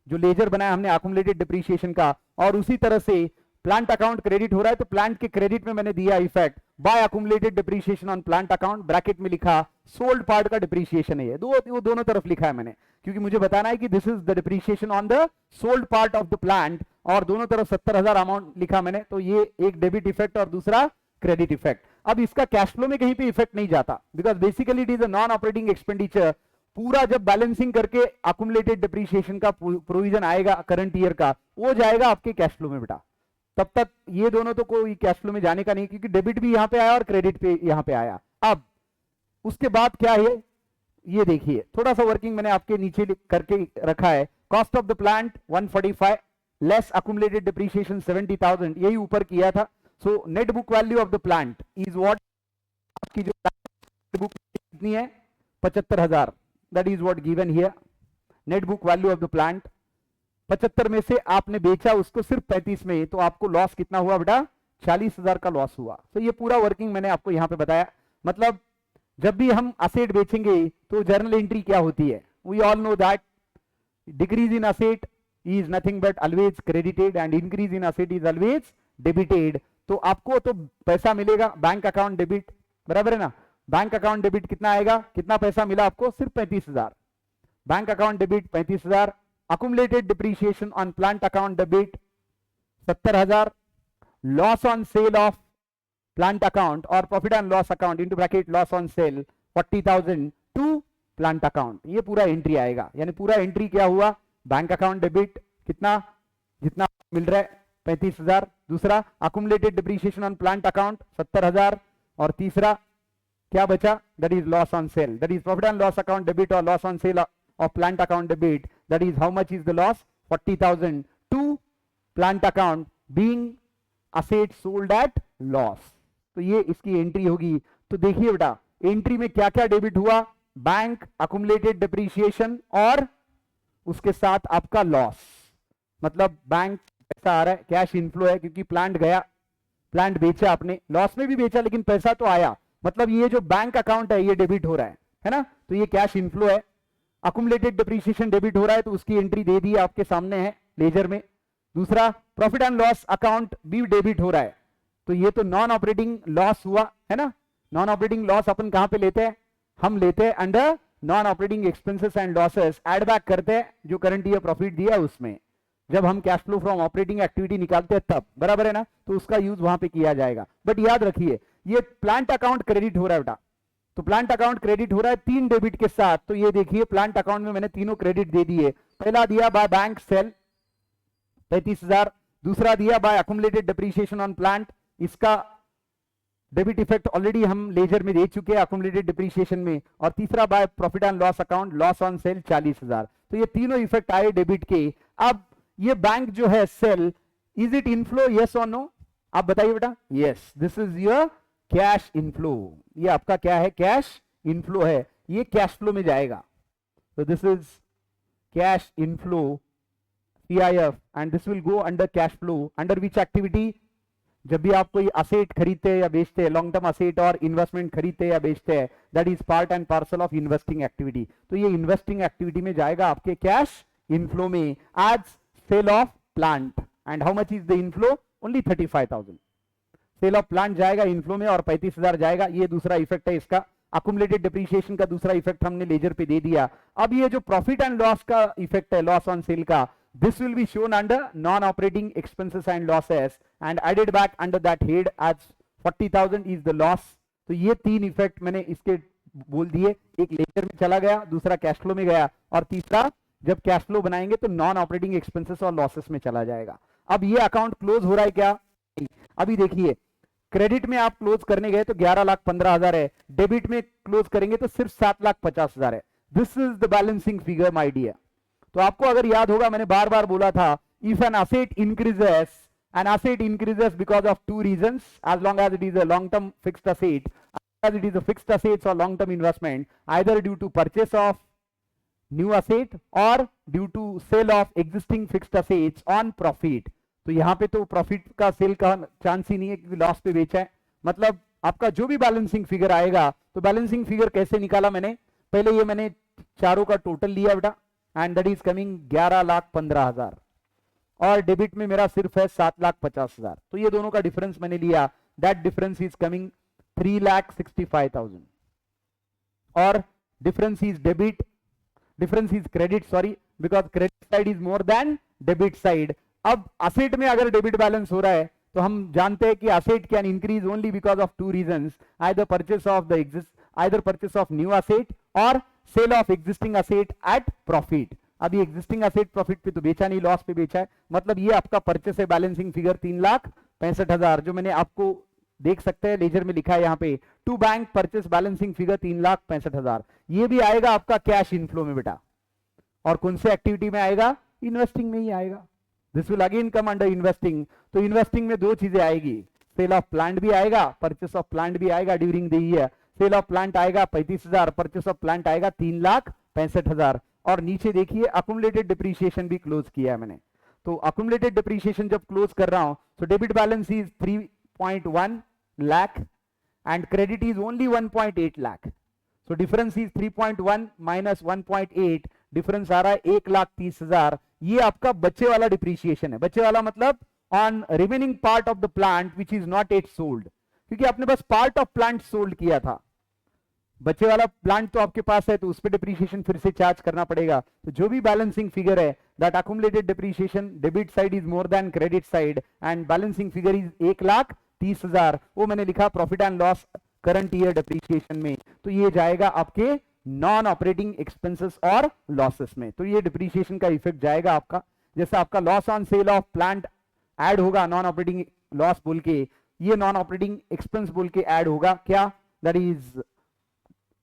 जो laser बनाया हमने अकुमुलेटेड डिप्रीशिएशन का। और उसी तरह से प्लांट अकाउंट क्रेडिट हो रहा है तो प्लांट के क्रेडिट में मैंने दिया effect bye accumulated depreciation on plant account, bracket में लिखा सोल्ड पार्ट का डिप्रीशिएशन है ये वो दोनों तरफ लिखा है मैंने, क्योंकि मुझे बताना है कि this is the depreciation on the sold part of the plant, और दोनों तरफ 70,000 अमाउंट लिखा मैंने, तो ये एक डेबिट इफेक्ट और दूसरा क्रेडिट इफेक्ट। अब इसका कैश फ्लो में कहीं पे इफेक्ट नहीं जाता, because basically it is a non operating expenditure. पूरा जब बैलेंसिंग करके अकुमुलेटेड डिप्रीशिएशन का प्रोविजन आएगा करंट ईयर का, वो जाएगा आपके कैश फ्लो में बेटा। तब तक ये दोनों तो कोई कैश फ्लो में जाने का नहीं, क्योंकि डेबिट भी यहां पे आया और क्रेडिट पे यहां पे आया। अब उसके बाद क्या है ये देखिए, थोड़ा सा वर्किंग मैंने आपके नीचे करके रखा है। Cost of the plant 145 less accumulated depreciation 70,000, यही ऊपर किया था। So net book value of the plant is what, आपकी जो बुक कितनी है 75,000, that is what given here. Net book value of the plant 75 में से आपने बेचा उसको सिर्फ 35 में, तो आपको लॉस कितना हुआ बेटा 40,000 का लॉस हुआ। तो ये पूरा वर्किंग मैंने आपको यहां पे बताया। मतलब जब भी हम असेट बेचेंगे तो जर्नल एंट्री क्या होती है, we all know that decrease in asset is nothing but always credited and increase in asset is always debited. तो आपको तो पैसा मिलेगा बैंक अकाउंट डेबिट, बराबर है ना। बैंक अकाउंट डेबिट कितना आएगा, कितना पैसा मिला आपको, सिर्फ 35,000। Bank account debit 35,000, accumulated depreciation on plant account debit 70,000, loss on sale of plant account or profit and loss account into bracket loss on sale 40,000 to plant account। ये पूरा entry आएगा, यानी पूरा एंट्री क्या हुआ, बैंक अकाउंट डेबिट कितना, जितना मिल रहा है 35,000, दूसरा accumulated depreciation on plant account 70,000, और तीसरा क्या बचा, that is loss on sale, that is profit and loss account debit or loss on sale of plant account debit, that is how much is the loss, 40,000 to plant account being asset sold at loss। तो ये इसकी entry होगी। तो देखिए बेटा entry में क्या क्या डेबिट हुआ, बैंक अकुमुलेटेड डिप्रीशिएशन और उसके साथ आपका लॉस, मतलब बैंक पैसा आ रहा है, कैश इनफ्लो है क्योंकि प्लांट गया, प्लांट बेचा आपने, लॉस में भी बेचा लेकिन पैसा तो आया, मतलब ये जो बैंक अकाउंट है ये डेबिट हो रहा है ना, तो ये कैश इनफ्लो है। अकुमुलेटेड डिप्रीशिएशन डेबिट हो रहा है तो उसकी एंट्री दे दी आपके सामने है लेजर में। दूसरा प्रॉफिट एंड लॉस अकाउंट भी डेबिट हो रहा है, तो ये तो नॉन ऑपरेटिंग लॉस हुआ है ना। नॉन ऑपरेटिंग लॉस अपन कहां पे लेते हैं, हम लेते हैं under non operating expenses and losses, add back करते हैं जो करंट ईयर प्रॉफिट दिया उसमें, जब हम cash flow from operating activity निकालते हैं तब, बराबर है ना, तो उसका यूज वहां पे किया जाएगा। बट याद रखिए ये प्लांट अकाउंट क्रेडिट हो रहा है बेटा, तो प्लांट अकाउंट क्रेडिट हो रहा है 3 डेबिट के साथ। तो ये देखिए प्लांट अकाउंट में मैंने तीनों क्रेडिट दे दिए। पहला दिया बाय बैंक सेल 35,000, दूसरा दिया by accumulated depreciation on plant, इसका डेबिट इफेक्ट ऑलरेडी हम लेजर में दे चुके हैं अकुमुलेटेड डिप्रीशिएशन में, और तीसरा by profit and loss account loss on sale 40,000। तो ये तीनों इफेक्ट आए डेबिट के। अब ये बैंक जो है sale, is it inflow, yes और नो, आप बताइए बेटा। Yes, this is your cash inflow, ये आपका क्या है, कैश इनफ्लो है, ये कैश फ्लो में जाएगा। तो this is cash inflow CIF and this will go under cash flow, under which activity, जब भी आप कोई असेट खरीदते हैं या बेचते हैं, लॉन्ग टर्म असेट और इन्वेस्टमेंट खरीदते हैं या बेचते हैं, that is part and parcel of investing activity. तो ये इन्वेस्टिंग एक्टिविटी में जाएगा आपके कैश इनफ्लो में as sale of plant. And how much is the inflow, only 35,000 sale of plant जाएगा इनफ्लो में और 35,000 जाएगा। ये दूसरा इफेक्ट है इसका, अकुमुलेटेड डिप्रीशिएशन का दूसरा इफेक्ट हमने लेजर पे दे दिया। अब ये जो प्रॉफिट एंड लॉस का इफेक्ट है, लॉस ऑन सेल का, this will be shown under non-operating expenses and losses and added back under that head as 40,000 is the loss। तो ये 3 इफेक्ट मैंने इसके बोल दिए, एक लेजर में चला गया, दूसरा कैश फ्लो में गया, और तीसरा जब कैश फ्लो बनाएंगे तो नॉन ऑपरेटिंग एक्सपेंसेस और लॉसेस में चला जाएगा। अब ये अकाउंट क्लोज हो रहा है क्या, अभी देखिए क्रेडिट में आप क्लोज करने गए तो 11,15,000 है, डेबिट में क्लोज करेंगे तो सिर्फ 7,50,000 है। This is the balancing figure my dear. तो आपको अगर याद होगा मैंने बार बार बोला था, if an asset increases because of 2 reasons, as long as it is a long term fixed asset, as it is a fixed assets or long term investment, either due to purchase of new asset or due to sale of existing fixed assets on profit। तो यहां पे तो profit का cell का chance ही नहीं है क्योंकि loss पे बेचा है। मतलब आपका जो भी बैलेंसिंग फिगर आएगा, तो बैलेंसिंग फिगर कैसे निकाला मैंने, पहले ये मैंने चारों का टोटल लिया बेटा, एंड दैट इज कमिंग 11,15,000। और डेबिट में मेरा सिर्फ है 7,50,000, तो ये दोनों का डिफरेंस मैंने लिया, दैट डिफरेंस इज कमिंग 3,65,000 और difference is credit, sorry, because credit side is more than debit side. अब असेट में अगर डेबिट बैलेंस हो रहा है तो हम जानते हैं कि asset can increase only because of two reasons, either purchase of new asset और sale of existing asset at profit. अभी एग्जिस्टिंग असेट प्रॉफिट पे तो बेचा नहीं, लॉस पे बेचा है, मतलब ये आपका परचेस है बैलेंसिंग फिगर 3,65,000, जो मैंने आपको देख सकते हैं लेजर में लिखा है यहाँ पे, to bank purchase balancing figure 3,65,000। ये भी आएगा आपका कैश इनफ्लो में बेटा, और कौन से एक्टिविटी में आएगा? इन्वेस्टिंग में ही आएगा। This will again come under investing. तो इन्वेस्टिंग में दो चीजें आएगी, सेल ऑफ प्लांट भी आएगा, परचेस ऑफ प्लांट भी आएगा during the year. Sale of plant आएगा 35,000, परचेस ऑफ प्लांट आएगा 3,65,000। और नीचे देखिए अकुमुलेटेड डिप्रीशिएशन भी क्लोज किया है मैंने। तो अकुमुलेटेड डिप्रीशिएशन जब क्लोज कर रहा हूं तो debit balance is 3.1 lakh and credit is only 1.8 lakh. So difference is 3.1 minus 1.8, difference आ रहा है 1,30,000। ये आपका बच्चे वाला डिप्रीशिएशन है। बच्चे वाला मतलब on remaining part of the plant which is not at sold, क्योंकि आपने बस पार्ट ऑफ प्लांट सोल्ड किया था। बच्चे वाला प्लांट तो आपके पास है तो उस पर डिप्रीशिएशन फिर से चार्ज करना पड़ेगा। तो जो भी बैलेंसिंग फिगर है that accumulated depreciation debit side is more than credit side and balancing figure is 1,30,000, वो मैंने लिखा profit and loss current year depreciation में। तो ये जाएगा आपके नॉन ऑपरेटिंग एक्सपेंसेस और लॉसेस में। तो ये डिप्रीशिएशन का इफेक्ट जाएगा आपका, जैसे आपका loss on sale of plant add होगा नॉन ऑपरेटिंग लॉस बोल के, ये नॉन ऑपरेटिंग एक्सपेंस बोल के ऐड होगा क्या? That is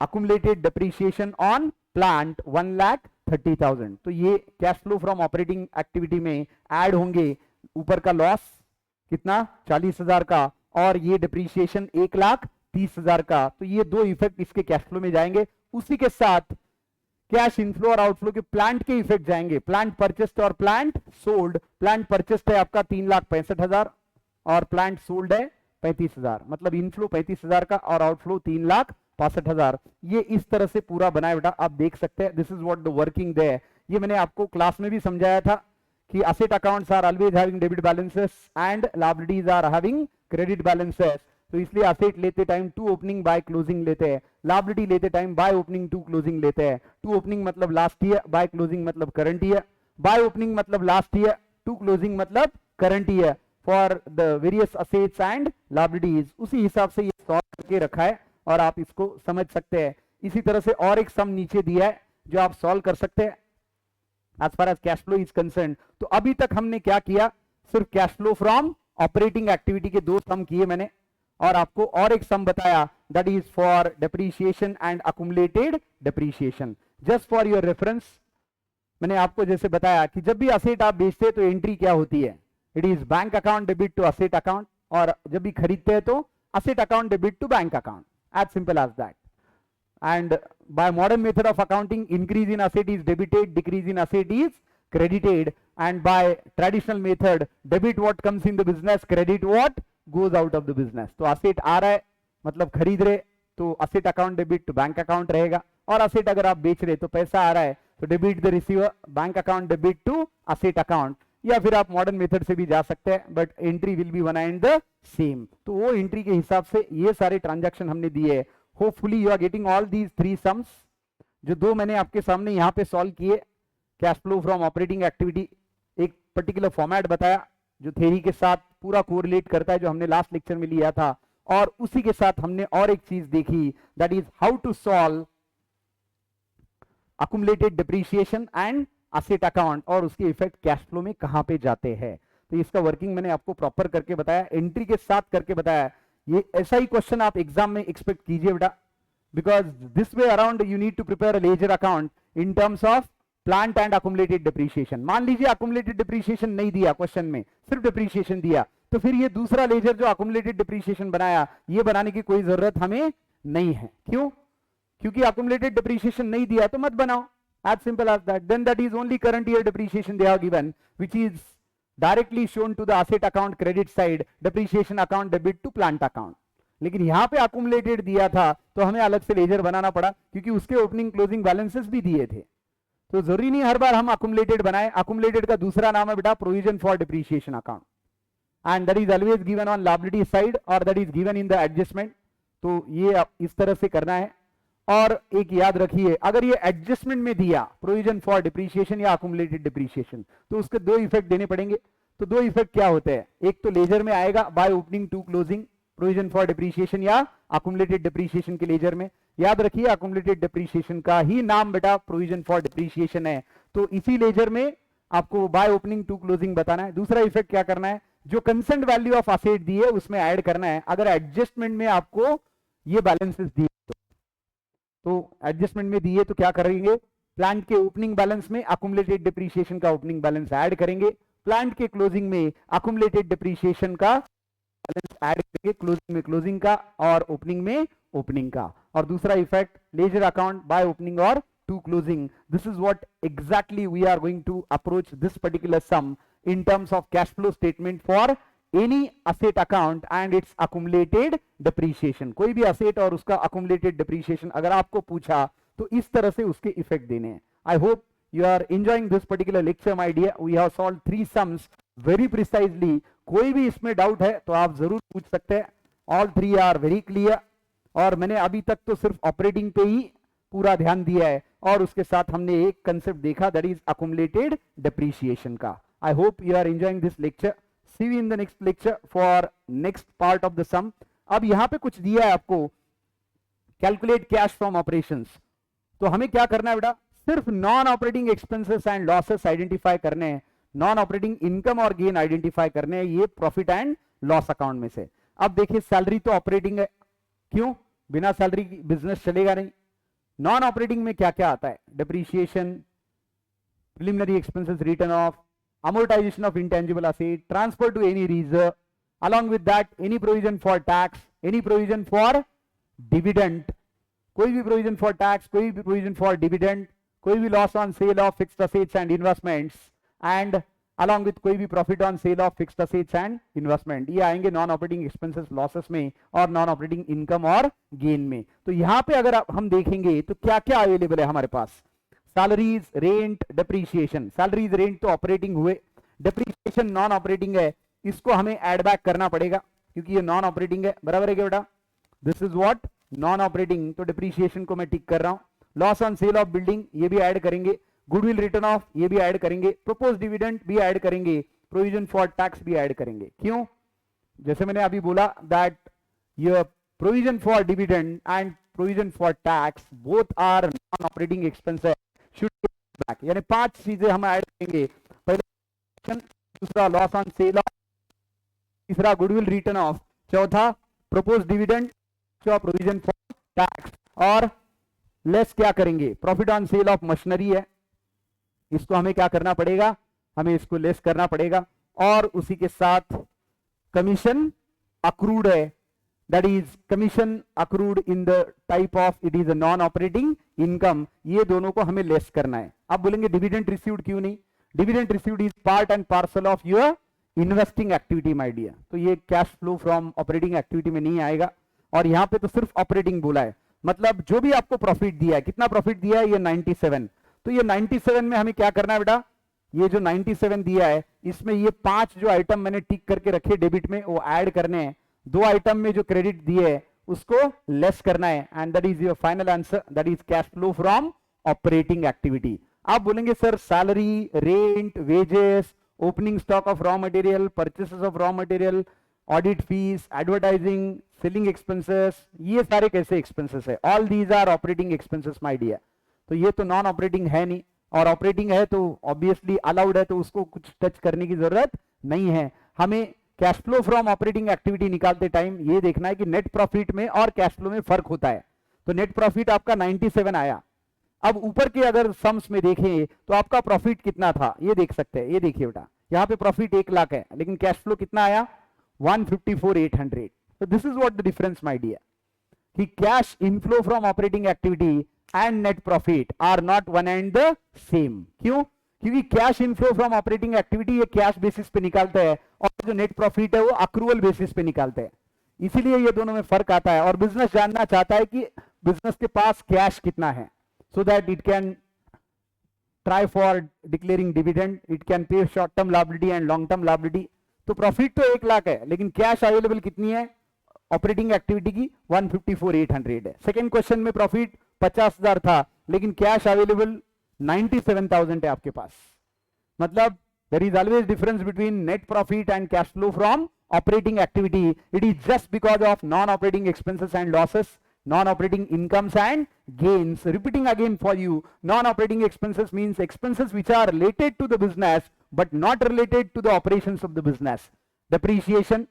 accumulated depreciation on plant 1,30,000। तो ये cash flow from operating activity में ऐड होंगे। ऊपर का लॉस कितना? 40,000 का, और ये डिप्रीशिएशन 1,30,000 का। तो ये दो इफेक्ट इसके कैश फ्लो में जाएंगे। उसी के साथ कैश इनफ्लो और आउटफ्लो के प्लांट के इफेक्ट जाएंगे। प्लांट परचेस्ड और प्लांट सोल्ड। प्लांट परचेस्ड है आपका 3,65,000 और प्लांट सोल्ड है 35,000, मतलब इनफ्लो 35,000 का और आउटफ्लो 3,65,000। ये इस तरह से पूरा बनाए बेटा, आप देख सकते हैं। This is what the working they. ये मैंने आपको क्लास में भी समझाया था कि asset accounts are always having debit balances and liabilities are having credit balances. तो इसलिए असेट लेते time to opening by closing लेते हैं, लायबिलिटी लेते time by opening to closing लेते हैं। टू ओपनिंग मतलब लास्ट ईयर, बाय क्लोजिंग मतलब करंट ईयर, बाय ओपनिंग मतलब लास्ट ईयर, टू क्लोजिंग मतलब current year for the various assets and liabilities. उसी हिसाब से ये सॉल्व करके रखा है और आप इसको समझ सकते हैं। इसी तरह से और एक सम नीचे दिया है जो आप सॉल्व कर सकते हैं as far as cash flow is concern. तो अभी तक हमने क्या किया? सिर्फ cash flow from operating activity के दो सम किए मैंने, और आपको और एक सम बताया that is for depreciation and accumulated depreciation. Just for your reference मैंने आपको जैसे बताया कि जब भी असेट आप बेचते हैं तो एंट्री क्या होती है? It is bank account debit to asset account, और जब भी खरीदते हैं तो asset account debit to bank account, as simple as that. And by modern method of accounting, increase in asset is debited, decrease in asset is credited, and by traditional method, debit what comes in the business, credit what goes out of the business. तो asset आ रहा है मतलब खरीद रहे तो asset account debit to bank account रहेगा, और asset अगर आप बेच रहे तो पैसा आ रहा है तो debit the receiver, bank account debit to asset account। या फिर आप मॉडर्न मेथड से भी जा सकते हैं, but entry will be one and the same. तो वो एंट्री के हिसाब से ये सारे ट्रांजैक्शन हमने दिए। Hopefully you are getting all these three sums, जो दो मैंने आपके सामने यहाँ पे सॉल्व किए। Cash flow from operating activity एक पर्टिकुलर फॉर्मेट बताया जो थ्योरी के साथ पूरा कोरिलेट करता है, जो हमने लास्ट लेक्चर में लिया था। और उसी के साथ हमने और एक चीज देखी, that is how to solve accumulated depreciation and asset account, और उसके इफेक्ट कैश फ्लो में कहां पे जाते हैं। तो इसका वर्किंग मैंने आपको प्रॉपर करके बताया, एंट्री के साथ करके बताया। ये ऐसा ही क्वेश्चन आप एग्जाम में एक्सपेक्ट कीजिए बेटा, because this way around you need to prepare a ledger account in terms of plant and accumulated depreciation. मान लीजिए अकुमुलेटेड डिप्रीशिएशन नहीं दिया क्वेश्चन में, सिर्फ डिप्रीशिएशन दिया, तो फिर ये दूसरा लेजर जो अकुमुलेटेड डिप्रीशिएशन बनाया, ये बनाने की कोई जरूरत हमें नहीं है। क्यों? क्योंकि अकुमुलेटेड डिप्रीशिएशन नहीं दिया तो मत बनाओ, as simple as that. Then that is only current year depreciation they have given, which is directly shown to the asset account credit side, depreciation account debit to plant account. लेकिन यहां पे accumulated दिया था तो हमें अलग से laser बनाना पड़ा, क्योंकि उसके ओपनिंग क्लोजिंग बैलेंसेस भी दिए थे। तो जरूरी नहीं हर बार हम अकुमुलेटेड बनाए। अकुमुलेटेड का दूसरा नाम है बेटा provision for depreciation account, and that is always given on liability side और that is given in the adjustment. तो ये इस तरह से करना है। और एक याद रखिए, अगर ये एडजस्टमेंट में दिया प्रोविजन फॉर डिप्रीशिएशन या अकुमुलेटेड डिप्रीशिएशन, तो उसके दो इफेक्ट देने पड़ेंगे। तो दो इफेक्ट क्या होते हैं, एक तो लेजर में आएगा by opening to closing, provision for depreciation या अकुमुलेटेड डिप्रीशिएशन के लेजर में। याद रखिए अकुमुलेटेड डिप्रीशिएशन का ही नाम बेटा प्रोविजन फॉर डिप्रीशिएशन है, तो इसी लेजर में आपको बाय ओपनिंग टू क्लोजिंग बताना है। दूसरा इफेक्ट क्या करना है, जो कंसेंट वैल्यू ऑफ असेट दी है उसमें ऐड करना है, अगर एडजस्टमेंट में आपको ये बैलेंसेस दिए तो एडजस्टमेंट में दिए तो क्या करेंगे, प्लांट के ओपनिंग बैलेंस में अकुमुलेटेड डिप्रीशिएशन का ओपनिंग बैलेंस ऐड करेंगे, प्लांट के क्लोजिंग में अकुमुलेटेड डिप्रीशिएशन का बैलेंस ऐड करेंगे, क्लोजिंग में क्लोजिंग का और ओपनिंग में ओपनिंग का। और दूसरा effect ledger account by opening और to closing. This is what exactly we are going to approach this particular sum in terms of cash flow statement for any asset account and its accumulated depreciation। कोई भी asset और उसका accumulated depreciation अगर आपको पूछा तो इस तरह से उसके इफेक्ट देने हैं। I hope you are enjoying this particular lecture my dear। We have solved 3 sums very precisely। कोई भी इसमें डाउट है तो आप जरूर पूछ सकते हैं। All 3 are very clear। और मैंने अभी तक तो सिर्फ ऑपरेटिंग पे ही पूरा ध्यान दिया है और उसके साथ हमने एक कंसेप्ट देखा दैट इज accumulated depreciation का। I hope you are enjoying this lecture। See you in the next lecture for next part of the sum। अब यहां पे कुछ दिया है आपको, कैलकुलेट कैश फ्रॉम ऑपरेशंस। तो हमें क्या करना है बेटा, सिर्फ non operating expenses and losses identify करने हैं, नॉन ऑपरेटिंग इनकम और गेन आइडेंटिफाई करने हैं, ये प्रॉफिट एंड लॉस अकाउंट में से। अब देखिए सैलरी तो ऑपरेटिंग है, क्यों, बिना सैलरी की बिजनेस चलेगा नहीं। नॉन ऑपरेटिंग में क्या क्या आता है, depreciation, preliminary expenses return of, amortization of intangible asset, transfer to any reserve, along with that any provision for tax, any provision for dividend, कोई भी provision for tax, कोई भी provision for dividend, कोई भी loss on sale of fixed assets and investments, and along with कोई भी profit on sale of fixed assets and investment। ये आएंगे नॉन ऑपरेटिंग एक्सपेंसेस लॉसेस में और नॉन ऑपरेटिंग इनकम और गेन में। तो यहां पे अगर हम देखेंगे तो क्या क्या अवेलेबल है हमारे पास, salaries, rent, depreciation. Salaries rent तो ऑपरेटिंग हुए, डिप्रीशिएशन नॉन ऑपरेटिंग है, इसको हमें ऐड बैक करना पड़ेगा क्योंकि ये नॉन ऑपरेटिंग है, बराबर है क्या बेटा, this is what non operating. तो डिप्रीशिएशन को मैं टिक कर रहा हूं। Loss on sale of building ये भी ऐड करेंगे, गुडविल रिटर्न ऑफ ये भी ऐड करेंगे, प्रोपोज डिविडेंड भी ऐड करेंगे, प्रोविजन फॉर टैक्स भी ऐड करेंगे। क्यों, जैसे मैंने अभी बोला that your provision for dividend and provision for tax both are non operating expenses, back, यानी 5 चीजें हम ऐड करेंगे। पहला दूसरा लॉस ऑन सेल ऑफ, तीसरा गुडविल रिटर्न ऑफ, चौथा प्रोपोज डिविडेंड, चौथा प्रोविजन फॉर टैक्स, और लेस क्या करेंगे, profit on sale of machinery है, इसको हमें क्या करना पड़ेगा, हमें इसको लेस करना पड़ेगा। और उसी के साथ कमीशन अक्रूड है, that is commission accrued in the type of it is a non operating income, ये दोनों को हमें लेस करना है। अब बोलेंगे डिविडेंड रिसीव्ड क्यों नहीं, dividend received is part and parcel of your investing activity my dear, तो ये cash flow from operating activity में नहीं आएगा। और यहां पे तो सिर्फ ऑपरेटिंग बोला है, मतलब जो भी आपको प्रॉफिट दिया है, कितना प्रॉफिट दिया है, ये 97, तो ये 97 में हमें क्या करना है बेटा, ये जो 97 दिया है इसमें ये 5 जो आइटम मैंने टिक करके रखे डेबिट में वो ऐड करने हैं, 2 आइटम में जो क्रेडिट दिए है उसको लेस करना है, and that is your final answer, that is cash flow from operating activity. आप बोलेंगे sir salary, rent, wages, opening stock of raw material, purchases of raw material, audit fees, advertising, selling expenses, ये सारे कैसे expenses है, all these are operating expenses my dear. तो ये तो non operating है नहीं, और ऑपरेटिंग है तो ऑब्वियसली अलाउड है, तो उसको कुछ टच करने की जरूरत नहीं है। हमें cash flow from operating activity निकालते टाइम ये देखना है कि नेट प्रॉफिट में और कैश फ्लो में फर्क होता है। तो नेट प्रॉफिट आपका 97 आया, अब ऊपर के अगर सम्स में देखें तो आपका प्रॉफिट कितना था ये देख सकते हैं, ये देखिए बेटा यहाँ पे प्रॉफिट 1 लाख है लेकिन कैश फ्लो कितना आया 154,800। तो this is what the difference my dear, कि cash inflow from operating activity and net profit are not one and the same. क्यों, क्योंकि cash inflow from operating activity ये कैश बेसिस पे निकालते हैं और जो नेट प्रॉफिट है वो अक्रूवल बेसिस पे निकालते हैं, इसीलिए ये दोनों में फर्क आता है। और बिजनेस जानना चाहता है कि बिजनेस के पास कैश कितना है, so that it can try for declaring dividend, it can pay short term liability and long term liability. तो प्रॉफिट तो 1 लाख है, लेकिन कैश अवेलेबल कितनी है ऑपरेटिंग एक्टिविटी की 154,800 है. सेकेंड क्वेश्चन में प्रॉफिट 50,000 था, लेकिन कैश अवेलेबल 97,000 है आपके पास. मतलब there is always difference between net profit and cash flow from operating activity. It is just because of non-operating expenses and losses, non-operating incomes and gains. Repeating again for you, non-operating expenses means expenses which are related to the business but not related to the operations of the business. Depreciation,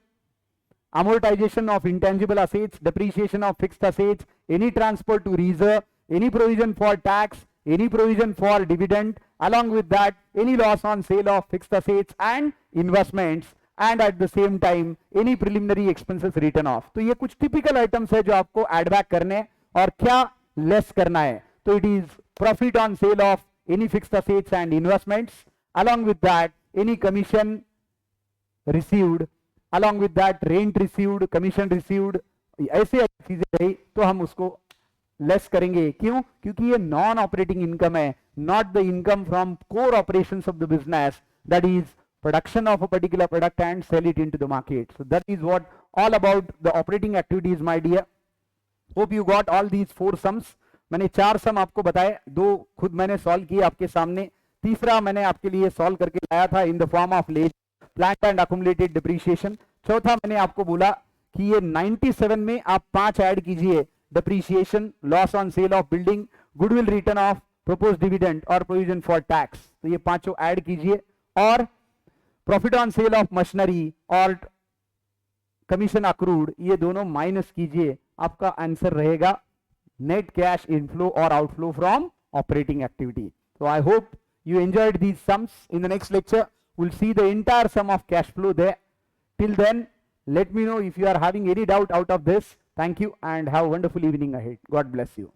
amortization of intangible assets, depreciation of fixed assets, any transfer to reserve, any provision for tax, any provision for dividend, along with that any loss on sale of fixed assets and investments, and at the same time any preliminary expenses written off. तो ये कुछ typical items है जो आपको add back करने और क्या less करना है. तो it is profit on sale of any fixed assets and investments, along with that any commission received, along with that rent received, commission received, ऐसे चीजें रही तो हम उसको लेस करेंगे. क्यों? क्योंकि ये नॉन ऑपरेटिंग इनकम है, not the income from core operations of the business, that is production of a particular product and sell it into the market. So that is what all about the operating activities, my dear. Hope you got all these 4 sums. मैंने 4 सम आपको बताए, 2 खुद मैंने solve किए आपके सामने, तीसरा मैंने आपके लिए सॉल्व करके लाया था in the form of plant and accumulated depreciation. चौथा मैंने आपको बोला कि ये 97 में आप 5 ऐड कीजिए, depreciation, loss on sale of building, goodwill written off, proposed dividend और provision for tax. तो ये पांचों ऐड कीजिए और profit on sale of machinery और कमीशन अक्रूड ये दोनों माइनस कीजिए. आपका आंसर रहेगा नेट कैश इनफ्लो और outflow from operating activity. So I hope you enjoyed these sums. In the next lecture we'll see the entire sum of cash flow there. Till then, let me know if you are having any doubt out of this. Thank you and have a wonderful evening ahead. God bless you.